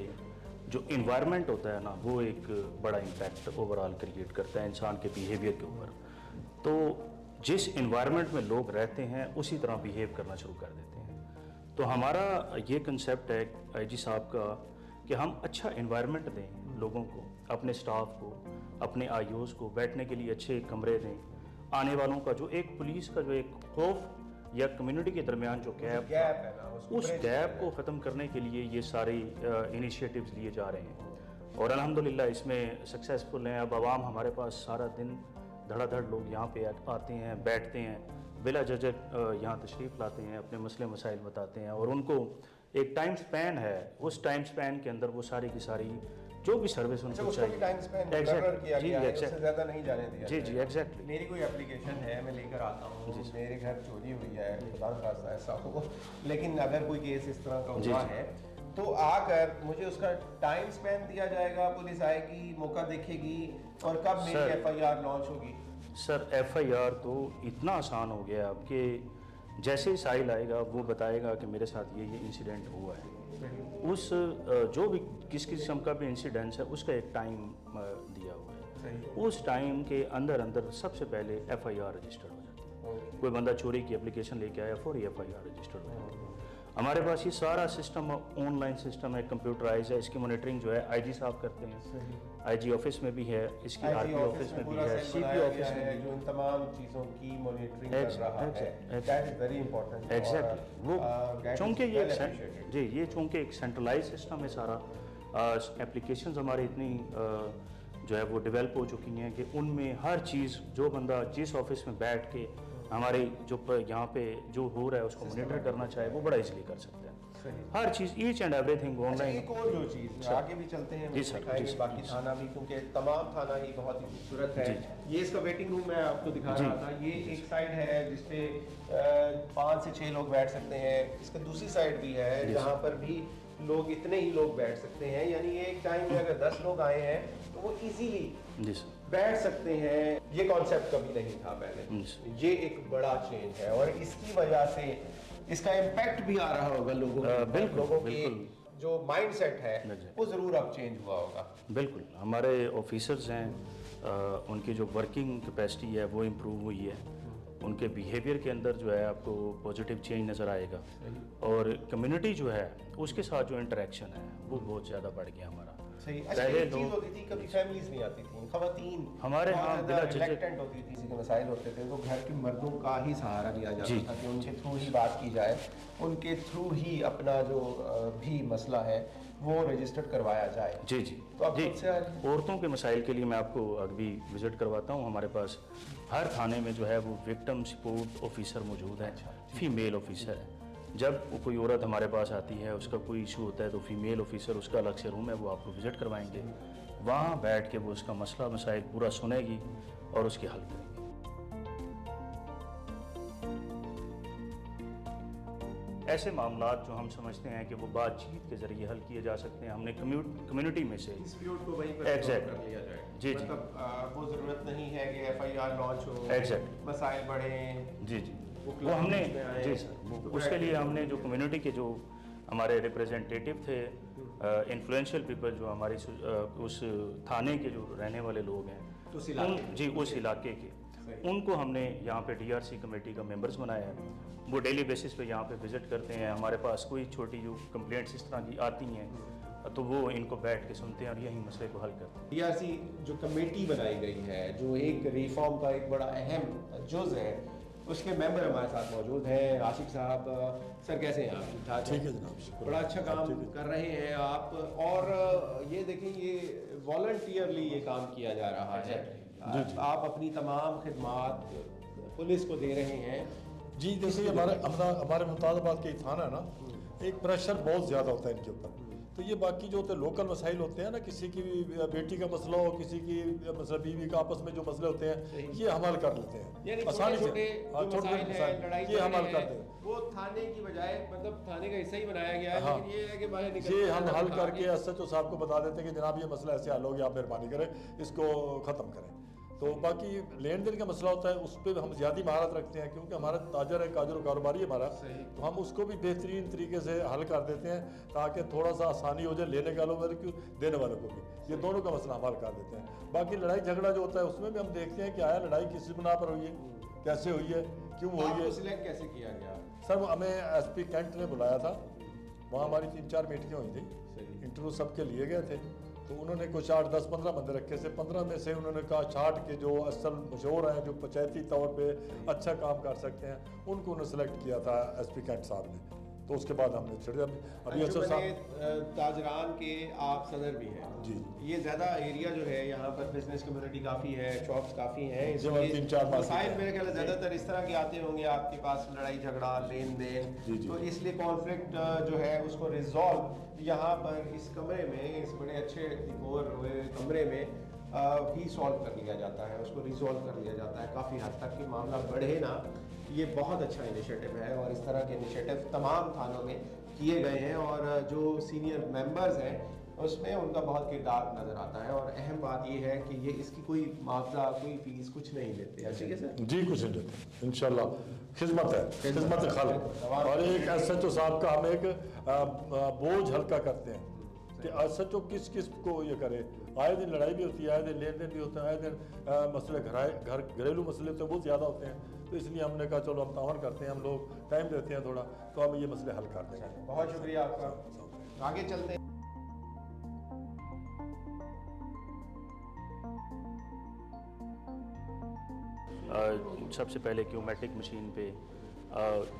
[SPEAKER 7] जो इन्वायरमेंट होता है ना, वो एक बड़ा इम्पैक्ट ओवरऑल क्रिएट करता है इंसान के बिहेवियर के ऊपर। तो जिस इन्वायरमेंट में लोग रहते हैं उसी तरह बिहेव करना शुरू कर देते हैं। तो हमारा ये कंसेप्ट है आईजी साहब का कि हम अच्छा इन्वायरमेंट दें लोगों को, अपने स्टाफ को, अपने आईओज़ को बैठने के लिए अच्छे कमरे दें। आने वालों का जो एक पुलिस का जो एक खौफ या कम्युनिटी के दरमियान जो गैप
[SPEAKER 1] है ना,
[SPEAKER 7] उस गैप को ख़त्म करने के लिए ये सारे इनिशिएटिव्स लिए जा रहे हैं और अल्हम्दुलिल्लाह इसमें सक्सेसफुल हैं। अब आवाम हमारे पास सारा दिन धड़ाधड़ लोग यहाँ पे आते हैं, बैठते हैं, बिला झिझक यहाँ तशरीफ़ लाते हैं, अपने मसले मसाइल बताते हैं और उनको एक टाइम स्पैन है, उस टाइम स्पैन के अंदर वो सारी की सारी जो भी सर्विस उनको चाहिए।
[SPEAKER 1] टाइम स्पेंड किया गया है, उससे ज़्यादा नहीं जाने दिया।
[SPEAKER 7] जी जी एग्जैक्टली।
[SPEAKER 1] मेरी कोई एप्लीकेशन है, मैं लेकर आता हूँ, मेरे घर चोरी हुई है, खुदा न खास्ता ऐसा हो, लेकिन अगर कोई केस इस तरह का हुआ है तो आकर मुझे उसका टाइम स्पेन दिया जाएगा, पुलिस आएगी, मौका देखेगी और कब मेरी एफआईआर लॉन्च होगी?
[SPEAKER 7] सर एफआईआर तो इतना आसान हो गया अब कि जैसे ही साहिल आएगा वो बताएगा कि मेरे साथ ये इंसिडेंट हुआ है। उस जो भी किस किस्म का भी इंसिडेंट है उसका एक टाइम दिया हुआ है, उस टाइम के अंदर अंदर सबसे पहले एफआईआर रजिस्टर्ड हो जाती है। कोई बंदा चोरी की एप्लीकेशन लेके आया, फौरी एफआईआर रजिस्टर्ड हो जाती है। हमारे पास ये सारा सिस्टम ऑनलाइन सिस्टम है, कंप्यूटराइज है, इसकी मॉनिटरिंग जो है आईजी साहब करते हैं, आईजी ऑफिस में भी है, इसकी आरपी ऑफिस में भी है, सीपी ऑफिस में भी,
[SPEAKER 1] जो इन तमाम चीज़ों की मॉनिटरिंग कर रहा है, that is very important.
[SPEAKER 7] Exactly, वो चूँकि ये चूँकि एक सेंट्रलाइज सिस्टम है सारा, एप्लीकेशंस हमारी इतनी जो है वो डेवलप हो चुकी हैं कि उनमें हर चीज़ जो बंदा जिस ऑफिस में बैठ के हमारे जो यहाँ पे जो हो रहा है उसको मॉनिटर करना चाहे वो बड़ा इजीली कर सकते हैं। हर चीज़ ईच एंड एवरीथिंग ऑनलाइन।
[SPEAKER 1] एक और जो चीज़ आगे भी चलते हैं, दिखाएंगे बाकी थाना भी, क्योंकि तमाम थाना ही बहुत ही खूबसूरत है। ये इसका वेटिंग रूम मैं आपको दिखा रहा था, ये एक साइड है जिसपे 5 से 6 लोग बैठ सकते हैं, इसका दूसरी साइड भी है जहाँ पर भी लोग, इतने ही लोग बैठ सकते हैं, यानी एक टाइम में अगर 10 लोग आए हैं तो वो इजीली बैठ सकते हैं। ये कॉन्सेप्ट कभी नहीं था पहले, ये एक बड़ा चेंज है और इसकी वजह से इसका इम्पैक्ट भी आ रहा होगा लोगों की जो माइंडसेट है वो ज़रूर अब चेंज हुआ होगा।
[SPEAKER 7] बिल्कुल, हमारे ऑफिसर्स हैं, उनकी जो वर्किंग कैपेसिटी है वो इम्प्रूव हुई है, उनके बिहेवियर के अंदर जो है आपको पॉजिटिव चेंज नज़र आएगा और कम्युनिटी जो है उसके साथ जो इंटरेक्शन है वो बहुत ज़्यादा बढ़ गया हमारा।
[SPEAKER 1] सही। अच्छा, एक चीज़ होती थी, कभी फैमिलीज नहीं आती थी, खवातीन
[SPEAKER 7] हमारे यहाँ
[SPEAKER 1] रिलेक्टेंट होती थी, किसी के मसाइल होते थे तो घर के मर्दों का ही सहारा लिया जाता था कि उनके थ्रू ही बात की जाए, उनके थ्रू ही अपना जो भी मसला है वो रजिस्टर्ड करवाया जाए।
[SPEAKER 7] जी जी।
[SPEAKER 1] तो आप
[SPEAKER 7] जी, औरतों के मसाइल के लिए मैं आपको अभी विज़िट करवाता हूँ। हमारे पास हर थाने में जो है वो विक्टिम सपोर्ट ऑफिसर मौजूद है, फीमेल ऑफिसर है। जब कोई औरत हमारे पास आती है, उसका कोई इशू होता है तो फीमेल ऑफिसर, उसका अलग से रूम है, वो आपको विज़िट करवाएंगे, वहाँ बैठ के वो उसका मसला मसाइल पूरा सुनेगी और उसके हल करेंगे। ऐसे मामलात जो हम समझते हैं कि वो बातचीत के जरिए हल किए जा सकते हैं, हमने कम्युनिटी में से
[SPEAKER 1] डिस्प्यूट को वहीं पर
[SPEAKER 7] Exactly.
[SPEAKER 1] कर लिया जाए।
[SPEAKER 7] जी, जी।
[SPEAKER 1] मतलब वो ज़रूरत नहीं है कि एफआईआर लॉन्च हो,
[SPEAKER 7] Exactly.
[SPEAKER 1] मसाइल बढ़े।
[SPEAKER 7] जी जी, वो हमने जी सर, उसके लिए हमने जो कम्युनिटी के जो हमारे रिप्रेजेंटेटिव थे, इन्फ्लुएंशियल पीपल जो हमारी उस थाने के जो रहने वाले लोग हैं,
[SPEAKER 1] उस इलाके
[SPEAKER 7] जी उस इलाके के, उनको हमने यहाँ पे डीआरसी कमेटी का मेंबर्स बनाया है। वो डेली बेसिस पे यहाँ पे विज़िट करते हैं। हमारे पास कोई छोटी जो कंप्लेंट्स इस तरह की आती हैं तो वो इनको बैठ के सुनते हैं और यही मसले को हल करते हैं।
[SPEAKER 1] डीआरसी जो कमेटी बनाई गई है, जो एक रिफॉर्म का एक बड़ा अहम जुज है, उसके मेंबर हमारे साथ मौजूद हैं। आशिक साहब, सर कैसे हैं आप? ठीक ठाक?
[SPEAKER 8] ठीक है जनाब, शुक्र।
[SPEAKER 1] बड़ा अच्छा काम कर रहे हैं आप। और ये देखें, ये वॉलंटियरली ये काम किया जा रहा है। आप अपनी तमाम खिदमात पुलिस को दे रहे हैं।
[SPEAKER 8] जी देखिए, हमारे मुतालबात के थाना है ना, एक प्रेशर बहुत ज़्यादा होता है इनके ऊपर। तो ये बाकी जो होते हैं लोकल मसाइल होते हैं ना, किसी की भी बेटी का मसला हो, किसी की मतलब बीवी का आपस में जो मसले होते हैं, ये हम हल कर लेते हैं आसानी से। ये हम हल करते हैं,
[SPEAKER 1] वो थाने की बजाय मतलब थाने का हिस्सा ही बनाया गया है। लेकिन ये है कि बाहर निकल
[SPEAKER 8] ये हम हल करके एसएचओ साहब को बता देते हैं कि जनाब ये मसला ऐसे हल हो गया, आप मेहरबानी करें इसको ख़त्म करें। तो बाकी लेन देन का मसला होता है, उस पर हम ज़्यादा महारत रखते हैं, क्योंकि हमारा ताजर है, काजर और कारोबारी है हमारा, तो हम उसको भी बेहतरीन तरीके से हल कर देते हैं ताकि थोड़ा सा आसानी हो जाए लेने वालों को, देने वालों को भी। ये दोनों का मसला हम हल कर देते हैं। बाकी लड़ाई झगड़ा जो होता है उसमें भी हम देखते हैं कि आया लड़ाई किस बिना पर हुई है, कैसे हुई है, क्यों हुई है।
[SPEAKER 1] सिलेक्ट कैसे किया गया?
[SPEAKER 8] सर हमें एसपी कैंट ने बुलाया था, वहाँ हमारी 3-4 मीटिंगें हुई थी, इंटरव्यू सबके लिए गए थे। तो उन्होंने कुछ 8-10-15 बंदे रखे से 15 में से उन्होंने कहा 60 के जो असल मशहूर हैं, जो पंचायती तौर पे अच्छा काम कर सकते हैं, उनको उन्होंने सेलेक्ट किया था एसपी कैंट साहब ने। तो उसके बाद हमने छोड़े। अभी अच्छा साहब
[SPEAKER 1] ताजरान के आप सदर भी हैं
[SPEAKER 8] जी।
[SPEAKER 1] ये ज़्यादा एरिया जो है यहाँ पर बिजनेस कम्युनिटी काफ़ी है, शॉप्स काफ़ी हैं,
[SPEAKER 8] जी, 3-4
[SPEAKER 1] मसाइल मेरे ख्याल ज़्यादातर इस तरह के आते होंगे आपके पास, लड़ाई झगड़ा, लेन देन। तो इसलिए कॉन्फ्लिक्ट जो है उसको रिजॉल्व यहाँ पर इस कमरे में, इस बड़े अच्छे डिकोर हुए कमरे में ही सॉल्व कर लिया जाता है, उसको रिजॉल्व कर लिया जाता है। काफ़ी हद तक कि मामला बढ़े ना, ये बहुत अच्छा इनिशिएटिव है और इस तरह के इनिशिएटिव तमाम थानों में किए गए हैं। और जो सीनियर मेंबर्स हैं उसमें उनका बहुत किरदार नज़र आता है। और अहम बात ये है कि ये इसकी कोई मुआवजा, कोई फीस कुछ नहीं लेते। ठीक है सर?
[SPEAKER 8] जी, कुछ नहीं देते, इंशाल्लाह खिदमत है, खिदमत खालिक। और एक एसएचओ साहब का हम एक बोझ हल्का करते हैं कि एसएचओ किस किस को ये करे। आए दिन लड़ाई भी होती है, आए दिन लेन देन भी होता है, आए दिन मसले घरेलू मसले तो बहुत ज़्यादा होते हैं। तो इसलिए हमने कहा चलो हम तावन करते हैं, हम लोग टाइम देते हैं थोड़ा, तो हम ये मसले हल कर देंगे।
[SPEAKER 1] बहुत शुक्रिया आपका। आगे चलते हैं।
[SPEAKER 7] सबसे पहले क्यूमेटिक मशीन पे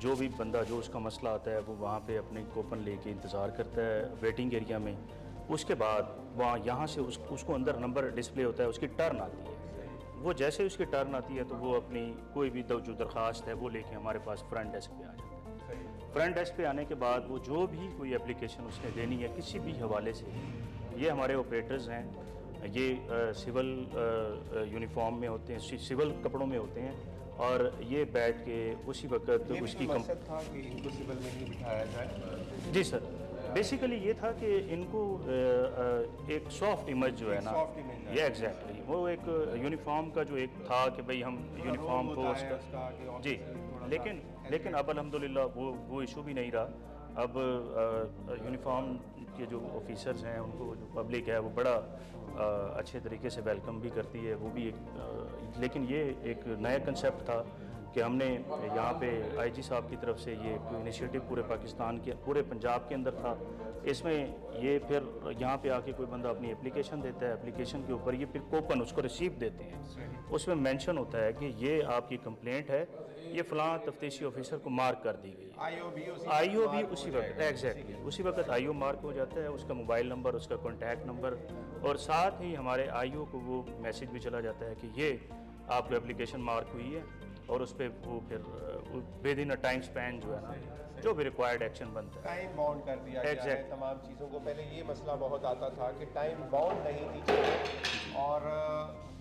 [SPEAKER 7] जो भी बंदा जो उसका मसला आता है वो वहाँ पे अपने कूपन लेके इंतज़ार करता है वेटिंग एरिया में। उसके बाद वहाँ यहाँ से उसको अंदर नंबर डिस्प्ले होता है, उसकी टर्न आती है। वो जैसे उसकी टर्न आती है तो वो अपनी कोई भी जो दरख्वास्त है वो लेके हमारे पास फ्रंट डेस्क पे आ जाता है। फ्रंट डेस्क पे आने के बाद वो जो भी कोई एप्लीकेशन उसने देनी है किसी भी हवाले से, ये हमारे ऑपरेटर्स हैं, ये सिविल यूनिफॉर्म में होते हैं, सिविल कपड़ों में होते हैं, और ये बैठ के उसी वक्त उसकी
[SPEAKER 1] मकसद था कि इनको सिविल में ही बिठाया जाए।
[SPEAKER 7] जी सर, बेसिकली ये था कि इनको एक सॉफ्ट इमेज जो है ना, ये एग्जैक्टली वो एक यूनिफॉर्म का जो एक था कि भाई हम यूनिफॉर्म को उसका जी, लेकिन अब अल्हम्दुलिल्लाह वो इशू भी नहीं रहा। अब यूनिफॉर्म के जो ऑफिसर्स हैं उनको जो पब्लिक है वो बड़ा अच्छे तरीके से वेलकम भी करती है। वो भी एक लेकिन ये एक नया कंसेप्ट था कि हमने यहाँ पे आईजी साहब की तरफ से ये इनिशिएटिव पूरे पाकिस्तान के, पूरे पंजाब के अंदर था। इसमें ये फिर यहाँ पे आके कोई बंदा अपनी एप्लीकेशन देता है, एप्लीकेशन के ऊपर ये फिर कूपन उसको रिसीव देते हैं, उसमें मेंशन होता है कि ये आपकी कंप्लेंट है, ये फ़लाँ तफ्तीशी ऑफिसर को मार्क कर दी गई। आईओ भी उसी वक्त एग्जैक्टली उसी वक्त आईओ मार्क हो जाता है, उसका मोबाइल नंबर, उसका कॉन्टैक्ट नंबर, और साथ ही हमारे आईओ को वो मैसेज भी चला जाता है कि ये आपकी एप्लीकेशन मार्क हुई है, और उस पर वो फिर with in a time span जो है ना जो भी रिक्वायर्ड एक्शन बनता है,
[SPEAKER 1] टाइम बाउंड कर दिया गया है तमाम चीज़ों को। पहले ये मसला बहुत आता था कि टाइम बाउंड नहीं थी चीज़ें, और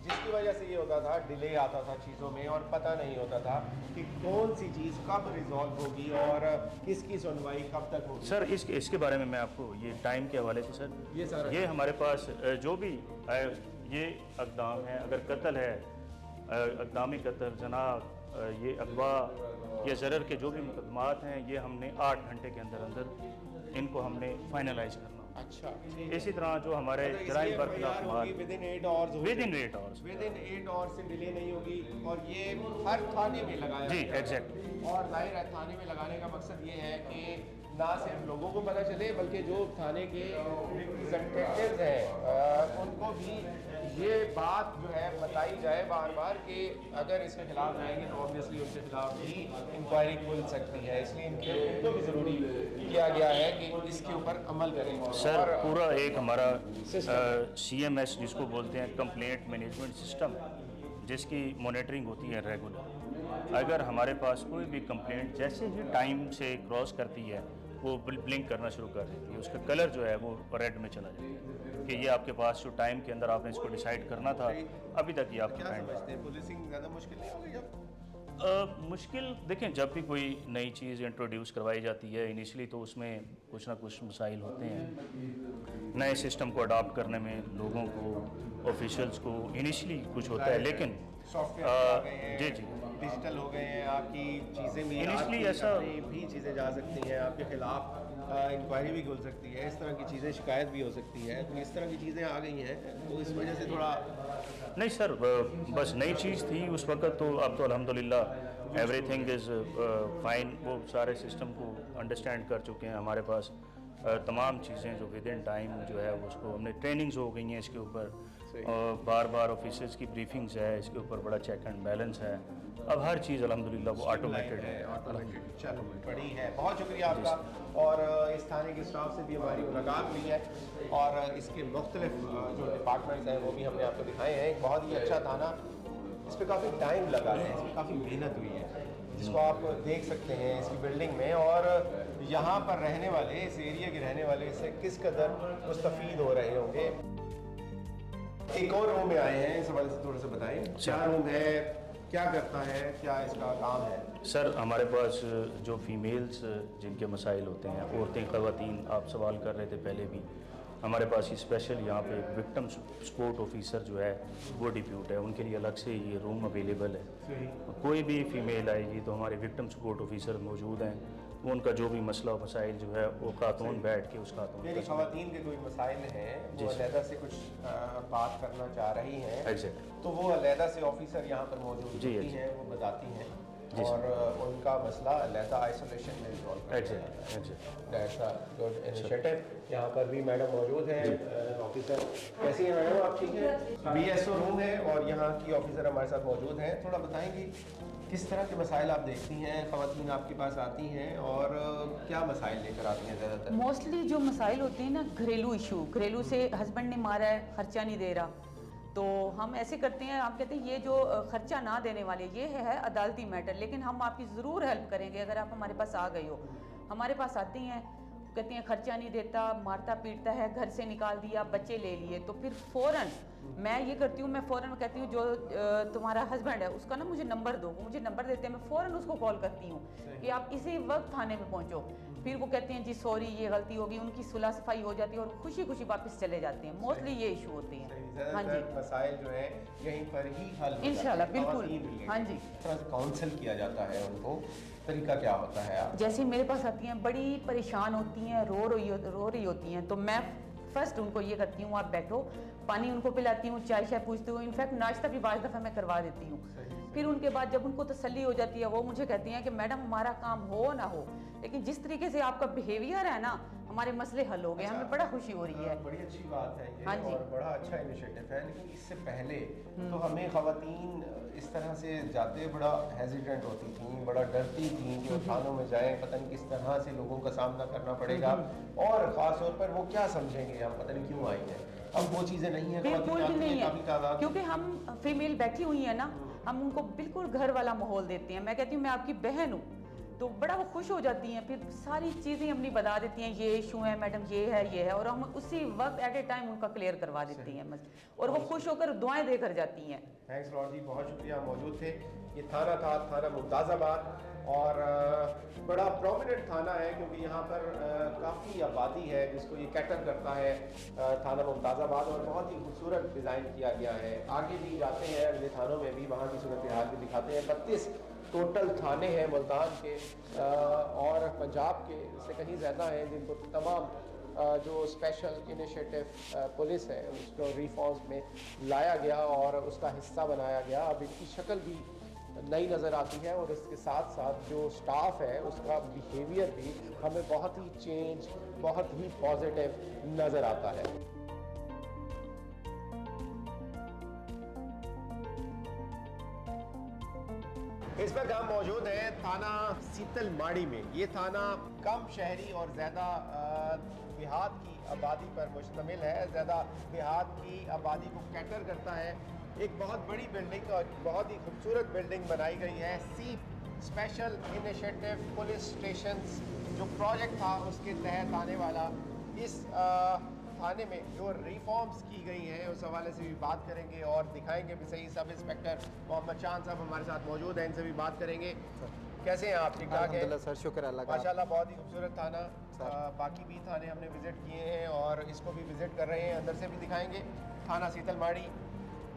[SPEAKER 1] जिसकी वजह से ये होता था डिले आता था चीज़ों में, और पता नहीं होता था कि कौन सी चीज़ कब रिजॉल्व होगी और किसकी सुनवाई कब तक होगी।
[SPEAKER 7] सर इसके बारे में मैं आपको ये टाइम के हवाले से सर ये हमारे पास जो भी ये अक़दाम है, अगर कत्ल है, अक़दामी कत्ल, जना, ये अगवा, ये ज़रर के जो भी मुकदमात हैं ये हमने 8 घंटे के अंदर अंदर इनको हमने फाइनलाइज करना।
[SPEAKER 1] अच्छा,
[SPEAKER 7] इसी तरह जो हमारे जराइम बरखलाफ
[SPEAKER 1] with in 8 hours,
[SPEAKER 7] with in 8 hours,
[SPEAKER 1] with in 8 hours से डिले नहीं होगी। और ये हर थाने में लगाया
[SPEAKER 7] जी
[SPEAKER 1] गया है।
[SPEAKER 7] एग्जैक्टली।
[SPEAKER 1] और जाहिर है थाने में लगाने का मकसद ये है कि ना सिर्फ लोगों को पता चले बल्कि जो थाने के रिप्रेजेंटेटिव्स हैं उनको भी ये बात जो है बताई जाए बार बार कि अगर इसके खिलाफ जाएंगे तो ऑब्वियसली उनके खिलाफ भी इंक्वायरी खुल सकती है। इसलिए उनको भी ज़रूरी किया गया है कि इसके ऊपर अमल करें।
[SPEAKER 7] सर
[SPEAKER 1] और
[SPEAKER 7] पूरा एक हमारा CMS जिसको बोलते हैं कंप्लेंट मैनेजमेंट सिस्टम, जिसकी मॉनिटरिंग होती है रेगुलर। अगर हमारे पास कोई भी कंप्लेंट जैसे ही टाइम से क्रॉस करती है वो ब्लिंक करना शुरू कर देती है, उसका कलर जो है वो रेड में चला जाता है कि ये आपके पास जो टाइम के अंदर आपने इसको डिसाइड करना था अभी तक ये आपका
[SPEAKER 1] क्या
[SPEAKER 7] टाइम
[SPEAKER 1] समझते हैं, पुलिसिंग ज़्यादा मुश्किल नहीं होगी अब?
[SPEAKER 7] मुश्किल देखें, जब भी कोई नई चीज़ इंट्रोड्यूस करवाई जाती है इनिशियली तो उसमें कुछ ना कुछ मसाइल होते हैं। नए सिस्टम को अडॉप्ट करने में लोगों को, ऑफिशियल्स को इनिशियली कुछ होता है, लेकिन
[SPEAKER 1] सॉफ्टवेयर आ गए हैं,
[SPEAKER 7] जी जी
[SPEAKER 1] डिजिटल हो गए हैं, आपकी चीज़ें भी
[SPEAKER 7] Initially
[SPEAKER 1] आपकी
[SPEAKER 7] ऐसा-
[SPEAKER 1] अपनी भी चीज़ें जा सकती हैं, आपके खिलाफ इंक्वायरी भी खुल सकती है, इस तरह की चीज़ें शिकायत भी हो सकती है। तो इस तरह की चीज़ें आ गई हैं तो इस वजह से थोड़ा
[SPEAKER 7] नहीं सर, बस नई चीज़ थी उस वक्त तो। अब तो अल्हम्दुलिल्लाह एवरीथिंग इज़ फाइन, वो सारे सिस्टम को अंडरस्टैंड कर चुके हैं। हमारे पास तमाम चीज़ें जो विद इन टाइम जो है उसको हमने ट्रेनिंग्स हो गई हैं इसके ऊपर, और बार बार ऑफिसर्स की ब्रीफिंग्स है इसके ऊपर, बड़ा चेक एंड बैलेंस है। अब हर चीज़ अल्हम्दुलिल्लाह वो ऑटोमेटेड है।
[SPEAKER 1] ऑटोमेटेड चलो बड़ी है। बहुत शुक्रिया आपका। और इस थाने के स्टाफ से भी हमारी मुलाकात हुई है और इसके मुख्तलिफ जो डिपार्टमेंट्स हैं वो भी हमने आपको दिखाए हैं। एक बहुत ही अच्छा थाना, इस पर काफ़ी टाइम लगा है, इसमें काफ़ी मेहनत हुई है, जिसको आप देख सकते हैं इसकी बिल्डिंग में। और यहाँ पर रहने वाले, इस एरिया के रहने वाले इससे किस कदर मुस्तफ़ीद हो रहे होंगे। एक और रूम में आए हैं, इस हवाले से थोड़ा सा बताएं, क्या रूम है, क्या करता है, क्या इसका काम है?
[SPEAKER 7] सर हमारे पास जो फीमेल्स जिनके मसाइल होते हैं, औरतें, ख़वातीन, आप सवाल कर रहे थे पहले भी, हमारे पास स्पेशल यहाँ पे एक विक्टिम सपोर्ट ऑफिसर जो है वो डिप्यूट है, उनके लिए अलग से ये रूम अवेलेबल है। कोई भी फ़ीमेल आएगी तो हमारे विक्टिम सपोर्ट ऑफिसर मौजूद हैं, वो उनका जो भी मसला मसाइल जो है वो खातून बैठ के उस खातून
[SPEAKER 1] मेरी ख़वातीन के कोई मसाइल हैं वो अलहदा से कुछ बात करना चाह रही हैं,
[SPEAKER 7] एग्जैक्ट,
[SPEAKER 1] तो वो अलहदा से ऑफिसर यहाँ पर मौजूद
[SPEAKER 7] जी,
[SPEAKER 1] होती हैं, वो बताती हैं और उनका मसला अलहदा आइसोलेशन में रिजॉल्व
[SPEAKER 7] एग्जैक्ट।
[SPEAKER 1] ऐसा गुड इनिशिएटिव। यहाँ पर भी मैडम मौजूद हैं, ऑफिसर। कैसी हैं मैडम, आप ठीक हैं? BSO रूम है और यहाँ की ऑफिसर हमारे साथ मौजूद हैं। थोड़ा बताएंगी किस तरह के मसाइल आप देखती हैं, ख़वातीन आपके पास आती हैं और क्या मसाइल लेकर आती हैं ज़्यादातर?
[SPEAKER 9] मोस्टली जो मसाइल होते हैं ना, घरेलू इशू, घरेलू से हस्बैंड ने मारा है, खर्चा नहीं दे रहा, तो हम ऐसे करते हैं, आप कहते हैं ये जो खर्चा ना देने वाले ये है अदालती मैटर, लेकिन हम आपकी ज़रूर हेल्प करेंगे। अगर आप हमारे पास आ गए हो, हमारे पास आती हैं, कहती हैं खर्चा नहीं देता, मारता पीटता है, घर से निकाल दिया, बच्चे ले लिए, तो फिर फ़ौरन मैं ये करती हूँ, मैं फ़ौरन कहती हूँ जो तुम्हारा हस्बैंड है उसका ना मुझे नंबर दो, वो मुझे नंबर देते हैं, मैं फ़ौरन उसको कॉल करती हूँ कि आप इसी वक्त थाने में पहुँचो। फिर वो कहते हैं जी सॉरी ये गलती होगी, उनकी सुलह सफाई हो जाती है और खुशी खुशी वापस चले जाते हैं। मोस्टली ये इशू होते हैं। हाँ जी,
[SPEAKER 1] मसाइल जो है यहीं पर ही हल हो
[SPEAKER 9] इंशाल्लाह,
[SPEAKER 1] जाते हैं,
[SPEAKER 9] बिल्कुल।
[SPEAKER 1] ख़वातीन related।
[SPEAKER 9] हाँ जी।
[SPEAKER 1] किस तरह से काउंसिल किया जाता है उनको, तरीका क्या होता है? आप
[SPEAKER 9] जैसे मेरे पास आती हैं, बड़ी परेशान होती हैं, रो रही होती हैं, तो मैं फर्स्ट उनको ये करती हूँ, आप बैठो, पानी उनको पिलाती हूँ, चाय शाय पूछती हूँ, इनफैक्ट नाश्ता भी बाद दफ़ा मैं करवा देती हूँ। फिर उनके बाद जब उनको तसल्ली हो जाती है, वो मुझे कहती हैं कि मैडम हमारा काम हो ना हो, लेकिन जिस तरीके से आपका बिहेवियर है ना, हमारे मसले हल हो गए, हमें बड़ा खुशी हो रही है।
[SPEAKER 1] बड़ी अच्छी बात है ये,
[SPEAKER 9] हाँ जी।
[SPEAKER 1] और बड़ा अच्छा इनिशिएटिव है। लेकिन इससे पहले तो हमें ख़वातीन इस तरह से जाते बड़ा हेजिटेंट होती थी, बड़ा डरती थी कि वो थानों में जाएं, पता नहीं किस तरह से लोगों का सामना करना पड़ेगा और ख़ास तौर पर वो क्या समझेंगे, हम पता नहीं क्यों आई हैं। अब वो चीज़ें नहीं है,
[SPEAKER 9] बिल्कुल भी नहीं
[SPEAKER 1] काफ़ी
[SPEAKER 9] है,
[SPEAKER 1] तादाद,
[SPEAKER 9] क्योंकि हम फीमेल बैठी हुई है ना, हम उनको बिल्कुल घर वाला माहौल देते हैं। मैं कहती हूँ मैं आपकी बहन हूँ, तो बड़ा वो खुश हो जाती हैं, फिर सारी चीज़ें हमने बता देती हैं, ये इशू है मैडम, ये है, और हम उसी वक्त एट ए टाइम उनका क्लियर करवा देती हैं, और वो खुश होकर दुआएं देकर जाती हैं।
[SPEAKER 1] थैंक्स लॉर्ड जी, बहुत शुक्रिया, मौजूद थे। ये थाना था थाना मुमताज़ाबाद, और बड़ा प्रोमिनेंट थाना है क्योंकि यहाँ पर काफ़ी आबादी है जिसको ये कैटर करता है, थाना मुमताज़ाबाद, और बहुत ही खूबसूरत डिज़ाइन किया गया है। आगे भी जाते हैं अगले थानों में भी, वहाँ की सूरत हाल भी दिखाते हैं। 32 टोटल थाने हैं मुल्तान के और पंजाब के से कहीं ज़्यादा हैं जिनको तमाम जो स्पेशल इनिशिएटिव पुलिस है उसको रिफॉर्म्स में लाया गया और उसका हिस्सा बनाया गया। अब इनकी शक्ल भी नई नज़र आती है और इसके साथ साथ जो स्टाफ है उसका बिहेवियर भी हमें बहुत ही चेंज, बहुत ही पॉजिटिव नज़र आता है। इस वक्त हम मौजूद हैं थाना सीतल माड़ी में। ये थाना कम शहरी और ज़्यादा देहात की आबादी पर मुश्तमिल है, ज़्यादा देहात की आबादी को कैटर करता है। एक बहुत बड़ी बिल्डिंग और बहुत ही खूबसूरत बिल्डिंग बनाई गई है। सीप स्पेशल इनिशिएटिव पुलिस स्टेशन जो प्रोजेक्ट था उसके तहत आने वाला इस थाने में जो रिफॉर्म्स की गई हैं उस हवाले से भी बात करेंगे और दिखाएंगे भी सही। सब इंस्पेक्टर मोहम्मद शान साहब हमारे साथ मौजूद हैं, इनसे भी बात करेंगे। कैसे हैं आप? ठीक ठाक है
[SPEAKER 10] सर, शुक्र अल्लाह का।
[SPEAKER 1] माशाल्लाह बहुत ही खूबसूरत थाना। बाकी भी थाने हमने विज़िट किए हैं और इसको भी विज़िट कर रहे हैं, अंदर से भी दिखाएंगे। थाना सीतल माड़ी,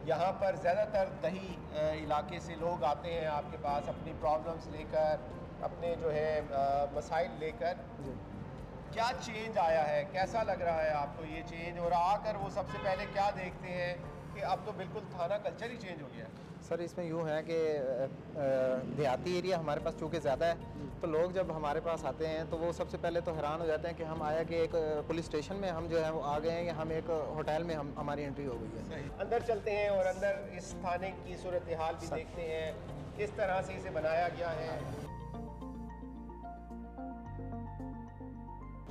[SPEAKER 1] यहाँ पर ज़्यादातर दही इलाके से लोग आते हैं आपके पास अपनी प्रॉब्लम्स लेकर, अपने जो है मसाइल लेकर। क्या चेंज आया है, कैसा लग रहा है आपको ये चेंज? और आकर वो सबसे पहले क्या देखते हैं कि अब तो बिल्कुल थाना कल्चर ही चेंज हो गया है।
[SPEAKER 10] सर इसमें यूँ है कि देहाती एरिया हमारे पास चूँकि ज़्यादा है, तो लोग जब हमारे पास आते हैं तो वो सबसे पहले तो हैरान हो जाते हैं कि हम आया कि एक पुलिस स्टेशन में हम जो है वो आ गए हैं, या हम एक होटल में हमारी एंट्री हो गई है।
[SPEAKER 1] अंदर चलते हैं और अंदर इस थाने की सूरत हाल भी देखते हैं, किस तरह से इसे बनाया गया है।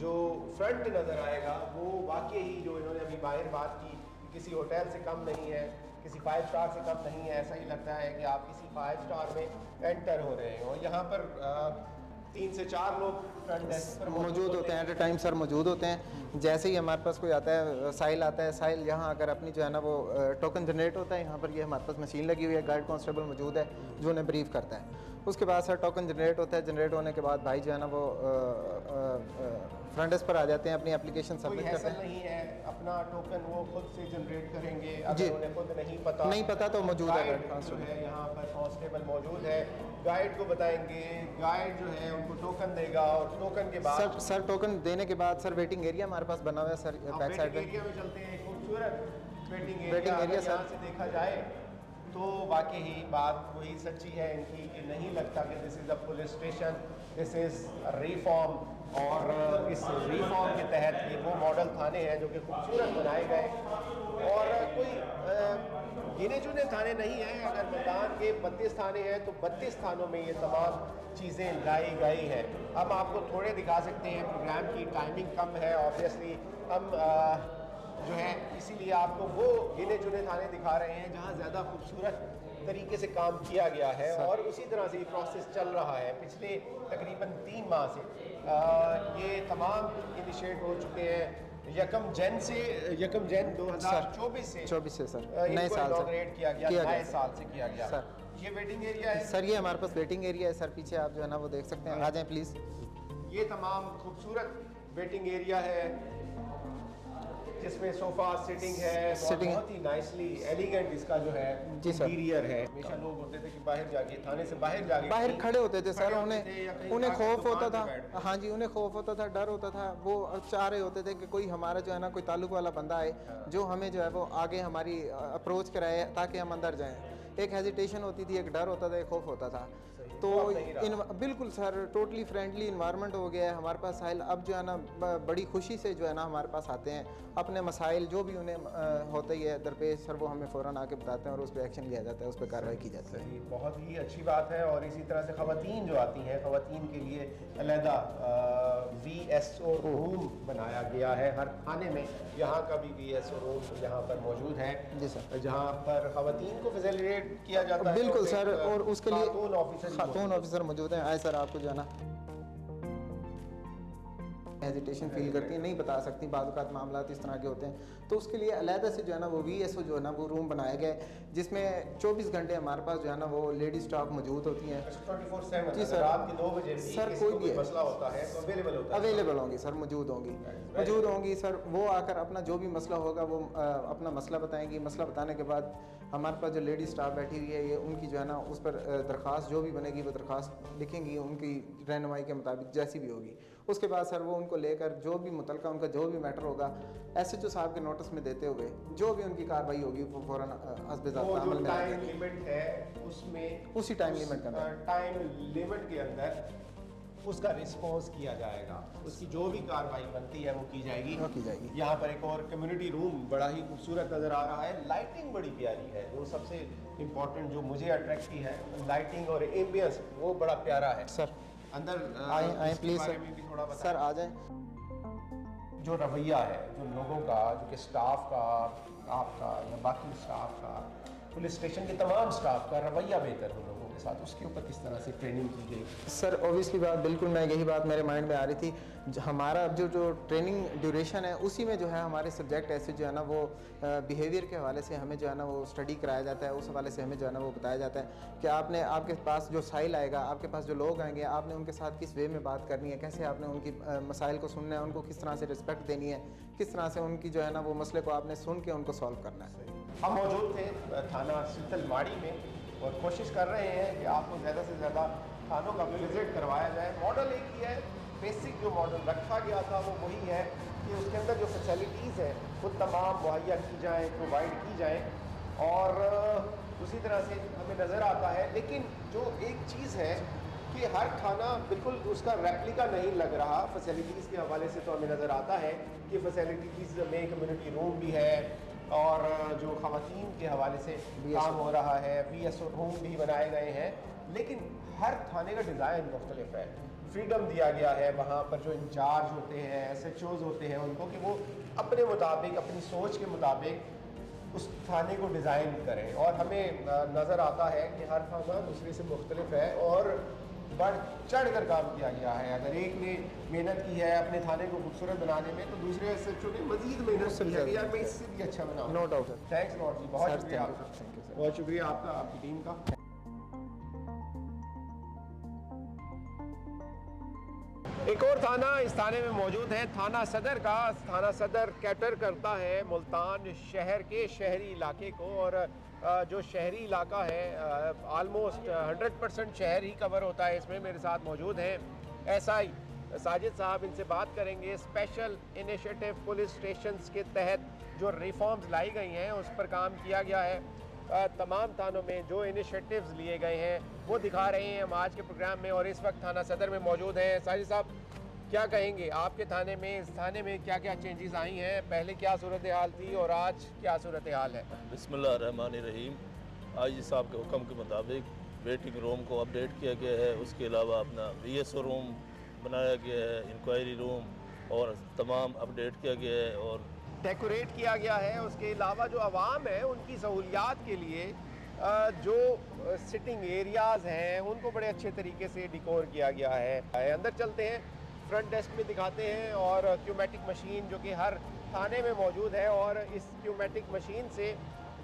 [SPEAKER 1] जो फ्रंट नज़र आएगा वो वाकई ही जो इन्होंने अभी बाहर बात की किसी होटल से कम नहीं है, किसी 5 स्टार से कम नहीं है। ऐसा ही लगता है कि आप किसी 5 स्टार में एंटर हो रहे हैं। और यहाँ पर 3 से 4 लोग फ्रंट डेस्क पर
[SPEAKER 10] मौजूद होते हैं, एट ए टाइम सर मौजूद होते हैं। जैसे ही हमारे पास कोई आता है, साहिल आता है, साहिल यहाँ आकर अपनी जो है ना वो टोकन जनरेट होता है। यहाँ पर ये हमारे पास मशीन लगी हुई है, गार्ड कांस्टेबल मौजूद है जो उन्हें ब्रीफ करता है। उसके बाद सर टोकन जनरेट होता है, जनरेट होने के बाद भाई जो है ना वो फ्रंट डेस्क पर आ जाते हैं, अपनी एप्लीकेशन सबमिट करते हैं।
[SPEAKER 1] नहीं है अपना टोकन वो खुद से जनरेट करेंगे, अगर उन्हें खुद नहीं पता
[SPEAKER 10] तो मौजूद है
[SPEAKER 1] यहाँ पर कांस्टेबल मौजूद है, गाइड को बताएंगे, गाइड जो है उनको टोकन देगा और टोकन के बाद
[SPEAKER 10] सर टोकन देने के बाद सर वेटिंग एरिया हमारे पास बना हुआ है सर, बैक साइड में
[SPEAKER 1] एरिया में चलते हैं। खूबसूरत वेटिंग एरिया यहाँ से देखा जाए तो वाकई ही बात वही सच्ची है इनकी कि नहीं लगता कि this is a police station, this is reform. और इस रिफॉर्म के तहत ये वो मॉडल थाने हैं जो कि खूबसूरत बनाए गए और कोई गिने चुने थाने नहीं हैं। अगर मुल्तान के 32 थाने हैं तो 32 थानों में ये तमाम चीज़ें लाई गई हैं। हम आपको थोड़े दिखा सकते हैं, प्रोग्राम की टाइमिंग कम है ऑब्वियसली, हम जो है इसीलिए आपको वो गिने चुने थाने दिखा रहे हैं जहाँ ज़्यादा खूबसूरत तरीके से काम किया गया है। और उसी तरह से ये प्रोसेस चल रहा है पिछले तकरीबन 3 माह से। ये तमाम इनिशिएट हो चुके हैं। यकम जैन 2024
[SPEAKER 10] से सर
[SPEAKER 1] नए साल से किया गया, नए साल से किया गया
[SPEAKER 10] सर।
[SPEAKER 1] ये वेटिंग एरिया है
[SPEAKER 10] सर, ये हमारे पास वेटिंग एरिया है सर, पीछे आप जो है ना वो देख सकते हैं, आ जाएं प्लीज़।
[SPEAKER 1] ये तमाम खूबसूरत वेटिंग एरिया है जिसमें सोफा सिटिंग है, बहुत ही नाइसली एलिगेंट इसका जो है इंटीरियर है। हमेशा लोग होते थे कि थाने से बाहर
[SPEAKER 10] खड़े होते थे सर, उन्हें खौफ होता था। हाँ जी, उन्हें खौफ होता था, डर होता था। वो चाह रहे होते थे कि कोई हमारा जो है ना कोई ताल्लुक वाला बंदा आए जो हमें जो है वो आगे हमारी अप्रोच कराए ताकि हम अंदर जाएं। एक हेजिटेशन होती थी, एक डर होता था, एक खौफ होता था। तो बिल्कुल सर टोटली फ्रेंडली इन्वायरमेंट हो गया है हमारे पास। साहिल अब जो है ना बड़ी खुशी से जो है ना हमारे पास आते हैं, अपने मसाइल जो भी उन्हें होते ही है दरपेश सर वो हमें फ़ौरन आके बताते हैं और उस पर एक्शन लिया जाता है, उस पर कार्रवाई की जाती है।
[SPEAKER 1] बहुत ही अच्छी बात है। और इसी तरह से ख़वातीन जो आती हैं, ख़वातीन के लिए अलहदा VSO रूम बनाया गया है हर थाने में। यहाँ का भी VSO रूम यहाँ पर मौजूद है
[SPEAKER 10] जी सर,
[SPEAKER 1] जहाँ पर ख़वातीन को फैसिलिटेट किया जाता है।
[SPEAKER 10] बिल्कुल सर, और उसके लिए खातून
[SPEAKER 1] ऑफिसर
[SPEAKER 10] मौजूद हैं। आए सर आपको जो है ना हेजिटेशन फील करती हैं, नहीं बता सकती, बाद औक़ात मामला इस तरह के होते हैं, तो उसके लिए अलहदा से जो है ना वो VSO जो है ना वो रूम बनाया गया है, जिसमें 24 घंटे हमारे पास जो है ना वो लेडी स्टाफ मौजूद होती हैं।
[SPEAKER 1] 24/7
[SPEAKER 10] जी सर,
[SPEAKER 1] रात के 2 बजे भी
[SPEAKER 10] सर
[SPEAKER 1] किसी
[SPEAKER 10] कोई
[SPEAKER 1] को
[SPEAKER 10] भी
[SPEAKER 1] मसला होता है तो अवेलेबल होता है,
[SPEAKER 10] अवेलेबल होंगी सर, मौजूद होंगी सर। वो आकर अपना जो भी मसला होगा वो अपना मसला बताएंगी। मसला बताने के बाद हमारे पास जो लेडी स्टाफ बैठी हुई है, ये उनकी जो है ना उस पर दरख्वास्त जो भी बनेगी वो दरख्वास्त लिखेंगी उनकी रहनुमाई के मुताबिक जैसी भी होगी। उसके बाद सर वो उनको लेकर जो भी मुतलका उनका जो भी मैटर होगा SHO साहब के नोटिस में देते हुए जो भी उनकी कार्रवाई होगी वो फ़ौरन हस्ब-ए-ज़ाब्ता अमल में
[SPEAKER 1] टाइम लिमिट है उसमें
[SPEAKER 10] उसी टाइम लिमिट के अंदर
[SPEAKER 1] टाइम लिमिट के अंदर उसका रिस्पॉन्स किया जाएगा, उसकी जो भी कार्रवाई बनती है वो की जाएगी। यहाँ पर एक और कम्युनिटी रूम बड़ा ही खूबसूरत नज़र आ रहा है, लाइटिंग बड़ी प्यारी है, जो सबसे इम्पोर्टेंट जो मुझे अट्रैक्ट की है लाइटिंग और एम्बियंस वो बड़ा प्यारा है।
[SPEAKER 10] सर
[SPEAKER 1] अंदर
[SPEAKER 10] आए प्लीज़ सर आ जाएं।
[SPEAKER 1] जो रवैया है जो लोगों का, जो कि स्टाफ का, आपका या बाकी स्टाफ का, पुलिस स्टेशन के तमाम स्टाफ का रवैया बेहतर हो लोगों के साथ, उसके ऊपर किस तरह से ट्रेनिंग की गई?
[SPEAKER 10] सर ऑब्वियसली बात, बिल्कुल मैं यही बात मेरे माइंड में आ रही थी। हमारा जो ट्रेनिंग ड्यूरेशन है उसी में जो है हमारे सब्जेक्ट ऐसे जो है ना वो बिहेवियर के हवाले से हमें जो है ना वो स्टडी कराया जाता है, उस हवाले से हमें जो है ना वो बताया जाता है कि आपके पास जो साइल आएगा, आपके पास जो लोग आएंगे, आपने उनके साथ किस वे में बात करनी है, कैसे आपने उनकी मसाइल को सुनना है, उनको किस तरह से रिस्पेक्ट देनी है, किस तरह से उनकी जो है ना वो मसले को आपने सुन के उनको सॉल्व करना है।
[SPEAKER 1] हम मौजूद थे थाना सीतलमाड़ी में और कोशिश कर रहे हैं कि आपको ज़्यादा से ज़्यादा थानों का विजिट करवाया जाए। मॉडल एक ही है, बेसिक जो मॉडल रखा गया था वो वही है कि उसके अंदर जो फैसिलिटीज़ हैं वो तमाम मुहैया की जाएँ, प्रोवाइड की जाएँ और उसी तरह से हमें नज़र आता है। लेकिन जो एक चीज़ है कि हर थाना बिल्कुल उसका रेप्लिका नहीं लग रहा। फैसिलिटीज़ के हवाले से तो हमें नज़र आता है कि फैसिलिटीज़ में कम्युनिटी रूम भी है और जो ख़वातीन के हवाले से काम हो रहा है, VSO रूम भी बनाए गए हैं, लेकिन हर थाने का डिज़ाइन मुख्तलिफ है। फ्रीडम दिया गया है वहाँ पर जो इंचार्ज होते हैं, SHOs होते हैं उनको कि वो अपने मुताबिक, अपनी सोच के मुताबिक उस थाने को डिज़ाइन करें। और हमें नज़र आता है कि हर थाना दूसरे से मुख्तलिफ है और बढ़ चढ़ कर काम किया गया है। अगर एक ने मेहनत की है अपने थाने को खूबसूरत बनाने में तो दूसरे SHO ने मजीद मेहनत की है कि यार मैं इससे भी अच्छा बनाऊँ।
[SPEAKER 10] No doubt sir,
[SPEAKER 1] thanks lot ji, बहुत शुक्रिया आपका, बहुत शुक्रिया आपका, आपकी टीम का। एक और थाना इस थाने में मौजूद है, थाना सदर का। थाना सदर कैटर करता है मुल्तान शहर के शहरी इलाके को और जो शहरी इलाका है आलमोस्ट 100% शहर ही कवर होता है। इसमें मेरे साथ मौजूद हैं SI साजिद साहब, इनसे बात करेंगे। स्पेशल इनिशिएटिव पुलिस स्टेशंस के तहत जो रिफॉर्म्स लाई गई हैं उस पर काम किया गया है। तमाम थानों में जो इनिशिएटिव्स लिए गए हैं वो दिखा रहे हैं हम आज के प्रोग्राम में और इस वक्त थाना सदर में मौजूद हैं। साजिद साहब क्या कहेंगे, आपके थाने में, इस थाने में क्या क्या चेंजेस आई हैं, पहले क्या सूरत हाल थी और आज क्या सूरत हाल है?
[SPEAKER 11] बिस्मिल्लाहिर्रहमानिर्रहीम। आईजी साहब के हुक्म के मुताबिक वेटिंग रूम को अपडेट किया गया है, उसके अलावा अपना VSO रूम बनाया गया है, इंक्वायरी रूम और तमाम अपडेट किया गया है और
[SPEAKER 1] डेकोरेट किया गया है। उसके अलावा जो आवाम है उनकी सहूलियात के लिए जो सिटिंग एरियाज़ हैं उनको बड़े अच्छे तरीके से डिकोर किया गया है। अंदर चलते हैं, फ्रंट डेस्क में दिखाते हैं और क्यूमेटिक मशीन जो कि हर थाने में मौजूद है और इस क्यूमेटिक मशीन से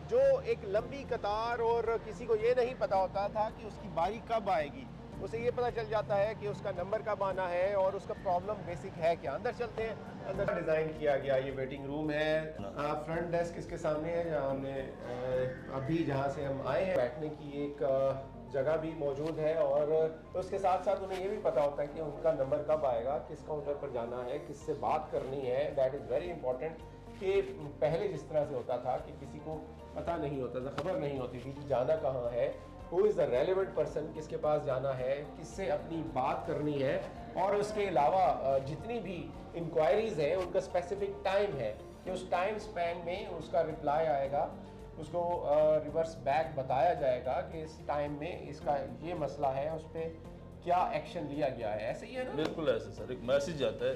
[SPEAKER 1] जो एक लंबी कतार और किसी को ये नहीं पता होता था कि उसकी बारी कब आएगी, उसे ये पता चल जाता है कि उसका नंबर कब आना है और उसका प्रॉब्लम बेसिक है क्या। अंदर चलते हैं, अंदर डिज़ाइन किया गया ये वेटिंग रूम है। फ्रंट डेस्क इसके सामने है जहाँ हमने अभी जहाँ से हम आए हैं, बैठने की एक जगह भी मौजूद है और उसके साथ साथ उन्हें ये भी पता होता है कि उनका नंबर कब आएगा, किस काउंटर पर जाना है, किससे बात करनी है। दैट इज़ वेरी इंपॉर्टेंट कि पहले जिस तरह से होता था कि किसी को पता नहीं होता था, खबर नहीं होती थी कि जाना कहाँ है, who is the relevant person, किसके पास जाना है, किससे अपनी बात करनी है। और उसके अलावा जितनी भी इंक्वायरीज़ हैं उनका स्पेसिफिक टाइम है कि उस टाइम स्पैन में उसका रिप्लाई आएगा, उसको रिवर्स बैक बताया जाएगा कि इस टाइम में इसका ये मसला है, उस पर क्या एक्शन लिया गया है। ऐसे ही है ना?
[SPEAKER 11] बिल्कुल ऐसे सर, एक मैसेज आता है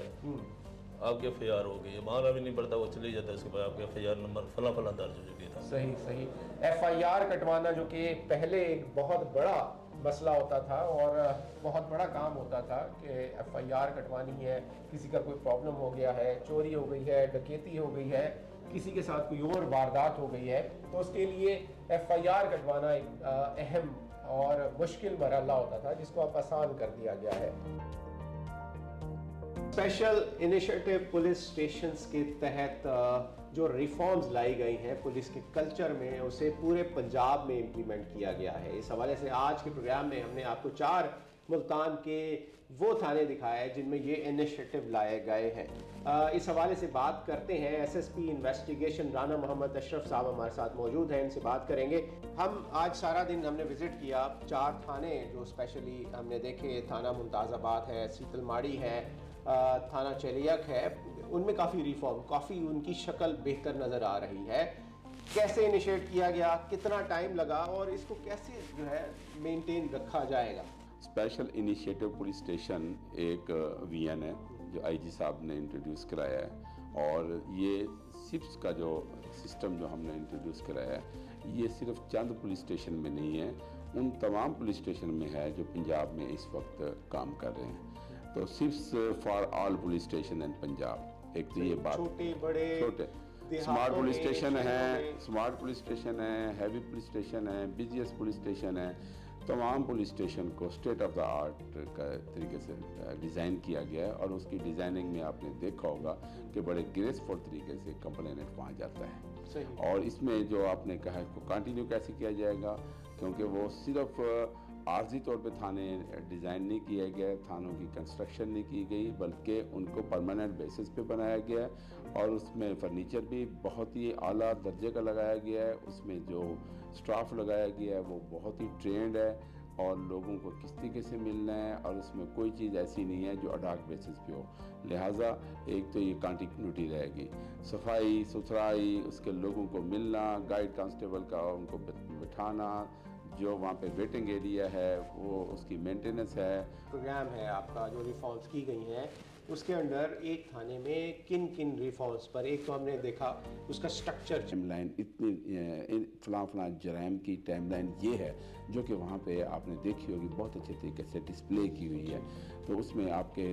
[SPEAKER 11] आपके FIR हो गई है, माना भी नहीं पड़ता, वो चले जाता है, उसके बाद आपके FIR नंबर फला फला दर्ज हो चुकी था।
[SPEAKER 1] सही सही। FIR कटवाना जो कि पहले एक बहुत बड़ा मसला होता था और बहुत बड़ा काम होता था कि FIR कटवानी है, किसी का कोई प्रॉब्लम हो गया है, चोरी हो गई है, डकैती हो गई है, किसी के साथ कोई और वारदात हो गई है, तो उसके लिए FIR कटवाना एक अहम और मुश्किल मरहला होता था, जिसको अब आसान कर दिया गया है। स्पेशल इनिशिएटिव पुलिस स्टेशंस के तहत जो रिफॉर्म्स लाई गई हैं पुलिस के कल्चर में, उसे पूरे पंजाब में इम्प्लीमेंट किया गया है। इस हवाले से आज के प्रोग्राम में हमने आपको 4 मुल्तान के वो थाने दिखाए जिनमें ये इनिशिएटिव लाए गए हैं। इस हवाले से बात करते हैं। SSP इन्वेस्टिगेशन राना मोहम्मद अशरफ साहब हमारे साथ मौजूद हैं, इनसे बात करेंगे। हम आज सारा दिन हमने विज़िट किया 4 थाने जो स्पेशली हमने देखे। थाना मुमताज़ाबाद है, सीतलमाड़ी है, थाना चेलियक है, उनमें काफ़ी रिफॉर्म, काफ़ी उनकी शक्ल बेहतर नज़र आ रही है। कैसे इनिशिएट किया गया, कितना टाइम लगा और इसको कैसे जो है मेंटेन रखा जाएगा?
[SPEAKER 12] स्पेशल इनिशिएटिव पुलिस स्टेशन एक VN है जो IG साहब ने इंट्रोड्यूस कराया है, और ये सिप्स का जो सिस्टम जो हमने इंट्रोड्यूस कराया है, ये सिर्फ चंद पुलिस स्टेशन में नहीं है, उन तमाम पुलिस स्टेशन में है जो पंजाब में इस वक्त काम कर रहे हैं। तो सिप्स for all police station in Punjab, एक तो ये बात,
[SPEAKER 1] छोटे बड़े
[SPEAKER 12] छोटे स्मार्ट पुलिस स्टेशन है, स्मार्ट पुलिस स्टेशन है, हैवी पुलिस स्टेशन है, बिजिएस्ट पुलिस स्टेशन है, तमाम पुलिस स्टेशन को स्टेट ऑफ द आर्ट का तरीके से डिज़ाइन किया गया है। और उसकी डिज़ाइनिंग में आपने देखा होगा कि बड़े ग्रेसफुल तरीके से कंप्लेनेंट पहुँच जाता है।
[SPEAKER 1] सही।
[SPEAKER 12] और इसमें जो आपने कहा इसको कंटिन्यू कैसे किया जाएगा, क्योंकि वो सिर्फ आर्जी तौर पे थाने डिज़ाइन नहीं किया गया, थानों की कंस्ट्रक्शन नहीं की गई, बल्कि उनको परमानेंट बेसिस पे बनाया गया है। और उसमें फर्नीचर भी बहुत ही आला दर्जे का लगाया गया है, उसमें जो स्टाफ लगाया गया है वो बहुत ही ट्रेंड है, और लोगों को किस तरीके से मिलना है, और उसमें कोई चीज़ ऐसी नहीं है जो अडाक बेसिस पे हो। लिहाजा एक तो ये कंटिन्यूटी रहेगी, सफाई सुथराई, उसके लोगों को मिलना, गाइड कांस्टेबल का उनको बिठाना, जो वहाँ पे वेटिंग एरिया है वो उसकी मेंटेनेंस है।
[SPEAKER 1] प्रोग्राम है आपका जो रिफॉर्म्स की गई हैं, उसके अंदर एक थाने में किन किन रिफॉर्म्स पर, एक तो हमने देखा उसका स्ट्रक्चर,
[SPEAKER 12] टाइमलाइन इतनी फलां जराइम की टाइमलाइन ये है जो कि वहाँ पे आपने देखी होगी, बहुत अच्छे तरीके से डिस्प्ले की हुई है। तो उसमें आपके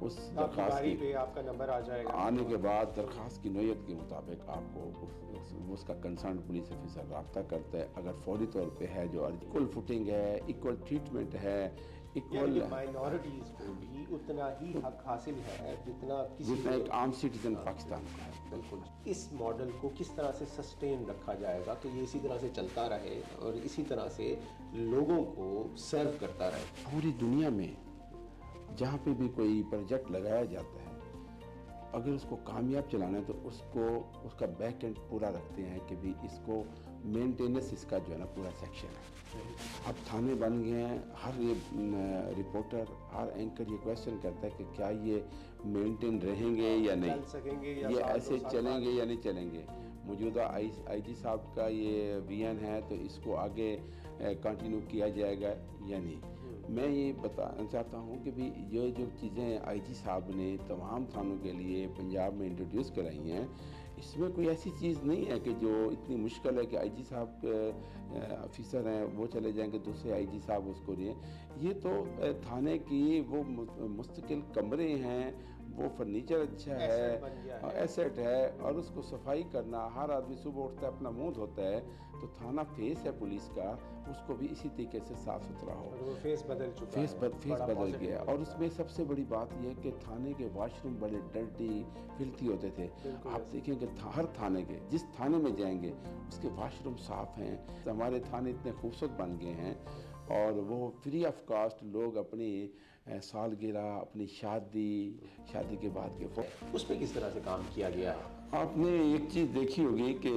[SPEAKER 12] उस दरख्वास्त
[SPEAKER 1] पे आपका नंबर आ जाएगा,
[SPEAKER 12] आने के बाद दरख्वास्त की नोयत के मुताबिक आपको उसका कंसर्न पुलिस ऑफिसर रब्ता करता है। अगर फौरी तौर पे है जो इक्वल फुटिंग है, इक्वल ट्रीटमेंट है, इक्वल
[SPEAKER 1] माइनॉरिटीज़ को भी उतना ही हक हासिल है जितना
[SPEAKER 12] एक आम सिटीजन पाकिस्तान का है।
[SPEAKER 1] बिल्कुल। इस मॉडल को किस तरह से सस्टेन रखा जाएगा कि ये इसी तरह से चलता रहे और इसी तरह से लोगों को सर्व करता रहे?
[SPEAKER 12] पूरी दुनिया में जहाँ पे भी कोई प्रोजेक्ट लगाया जाता है, अगर उसको कामयाब चलाना है तो उसका बैक एंड पूरा रखते हैं कि भी इसको मेंटेनेंस इसका जो है ना पूरा सेक्शन है। अब थाने बन गए हैं, हर ये रिपोर्टर, हर एंकर ये क्वेश्चन करता है कि क्या ये मेंटेन रहेंगे या नहीं, ये ऐसे चलेंगे या नहीं चलेंगे। मौजूदा IG साहब का ये VN है, तो इसको आगे कंटिन्यू किया जाएगा या नहीं। मैं ये बताना चाहता हूँ कि भी ये जो चीज़ें IG साहब ने तमाम थानों के लिए पंजाब में इंट्रोड्यूस कराई हैं, इसमें कोई ऐसी चीज़ नहीं है कि जो इतनी मुश्किल है कि IG साहब ऑफिसर हैं वो चले जाएंगे, दूसरे IG साहब उसको नहीं। ये तो थाने की वो मुस्तकिल कमरे हैं, वो फर्नीचर अच्छा है, एसेट है, और उसको सफाई करना, हर आदमी सुबह उठता है अपना मुंह धोता है, तो थाना फेस है पुलिस का, उसको भी इसी तरीके से साफ सुथरा हो।
[SPEAKER 1] वो फेस बदल चुका
[SPEAKER 12] फेस बदल गया। और उसमें सबसे बड़ी बात यह है कि थाने के वॉशरूम बड़े डर्टी फिल्थी होते थे। आप देखेंगे हर थाने के, जिस थाने में जाएंगे उसके वॉशरूम साफ हैं। हमारे थाने इतने खूबसूरत बन गए हैं, और वो फ्री ऑफ कास्ट लोग अपनी सालगिरह, अपनी शादी के बाद के
[SPEAKER 1] उस पर किस तरह से काम किया गया है?
[SPEAKER 12] आपने एक चीज़ देखी होगी कि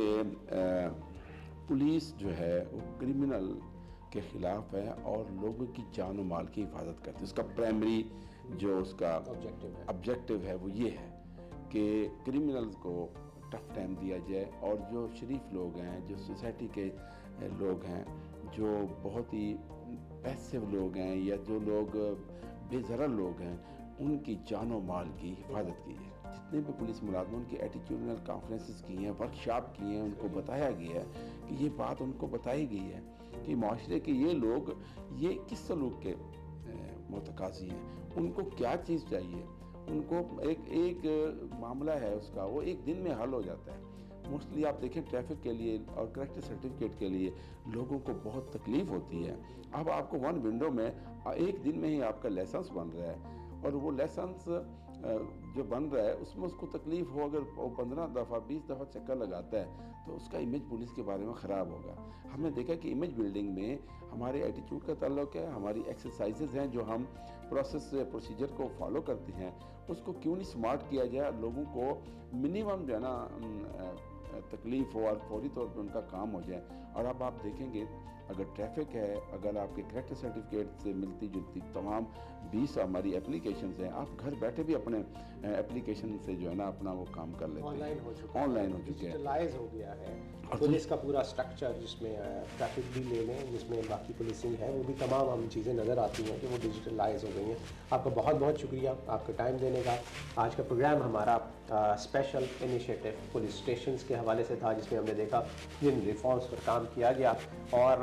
[SPEAKER 12] पुलिस जो है वो क्रिमिनल के ख़िलाफ़ है और लोगों की जान और माल की हिफाजत करती है। उसका प्राइमरी जो उसका ऑब्जेक्टिव है वो ये है कि क्रिमिनल्स को टफ टाइम दिया जाए, और जो शरीफ लोग हैं, जो सोसाइटी के लोग हैं, जो बहुत ही पैसिव लोग हैं या जो लोग बेज़रर लोग हैं, उनकी जानो माल की हिफाजत की है। जितने भी पुलिस मुलाजमों की एटीट्यूडनल कॉन्फ्रेंसेस की हैं, वर्कशॉप की हैं, उनको बताया गया है कि ये बात उनको बताई गई है कि माशरे के ये लोग ये किस सलूक के मुतकाजी हैं, उनको क्या चीज़ चाहिए। उनको एक मामला है उसका, वो एक दिन में हल हो जाता है। मोस्टली आप देखें ट्रैफिक के लिए और करेक्टर सर्टिफिकेट के लिए लोगों को बहुत तकलीफ़ होती है। अब आपको 1 विंडो में एक दिन में ही आपका लाइसेंस बन रहा है, और वो लाइसेंस जो बन रहा है उसमें उसको तकलीफ़ हो, अगर वो 15 दफ़ा 20 दफ़ा चक्कर लगाता है तो उसका इमेज पुलिस के बारे में ख़राब होगा। हमने देखा कि इमेज बिल्डिंग में हमारे एटीट्यूड का ताल्लुक है, हमारी एक्सरसाइजेज हैं जो हम प्रोसेस प्रोसीजर को फॉलो करते हैं, उसको क्यों नहीं स्मार्ट किया जाए, लोगों को मिनिमम जो है ना तकलीफ़ हो और फौरी तौर पर उनका काम हो जाए। और अब आप देखेंगे अगर ट्रैफिक है, अगर आपके करेक्टर सर्टिफिकेट से मिलती जुलती तमाम 20 हमारी एप्लीकेशंस हैं, आप घर बैठे भी अपने एप्लीकेशन से जो है ना अपना वो काम कर लेते हैं। ऑनलाइन हो चुके हैं,
[SPEAKER 1] डिजिटलाइज हो गया है पुलिस का पूरा स्ट्रक्चर, जिसमें ट्रैफिक भी ले लें, जिसमें बाकी पुलिसिंग है, वो भी तमाम हम चीज़ें नज़र आती हैं कि वो डिजिटलाइज हो गई हैं। आपका बहुत बहुत शुक्रिया आपका टाइम देने का। आज का प्रोग्राम हमारा स्पेशल इनिशिएटिव पुलिस स्टेशन के हवाले से था, जिसमें हमने देखा जिन रिफॉर्म्स पर काम किया गया, और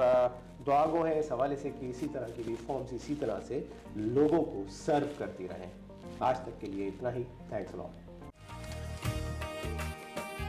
[SPEAKER 1] दुआ गो है इस हवाले से कि इसी तरह की रिफॉर्म्स इसी तरह से लोगों को सर्व करती रहें। आज तक के लिए इतना ही। Thanks a lot.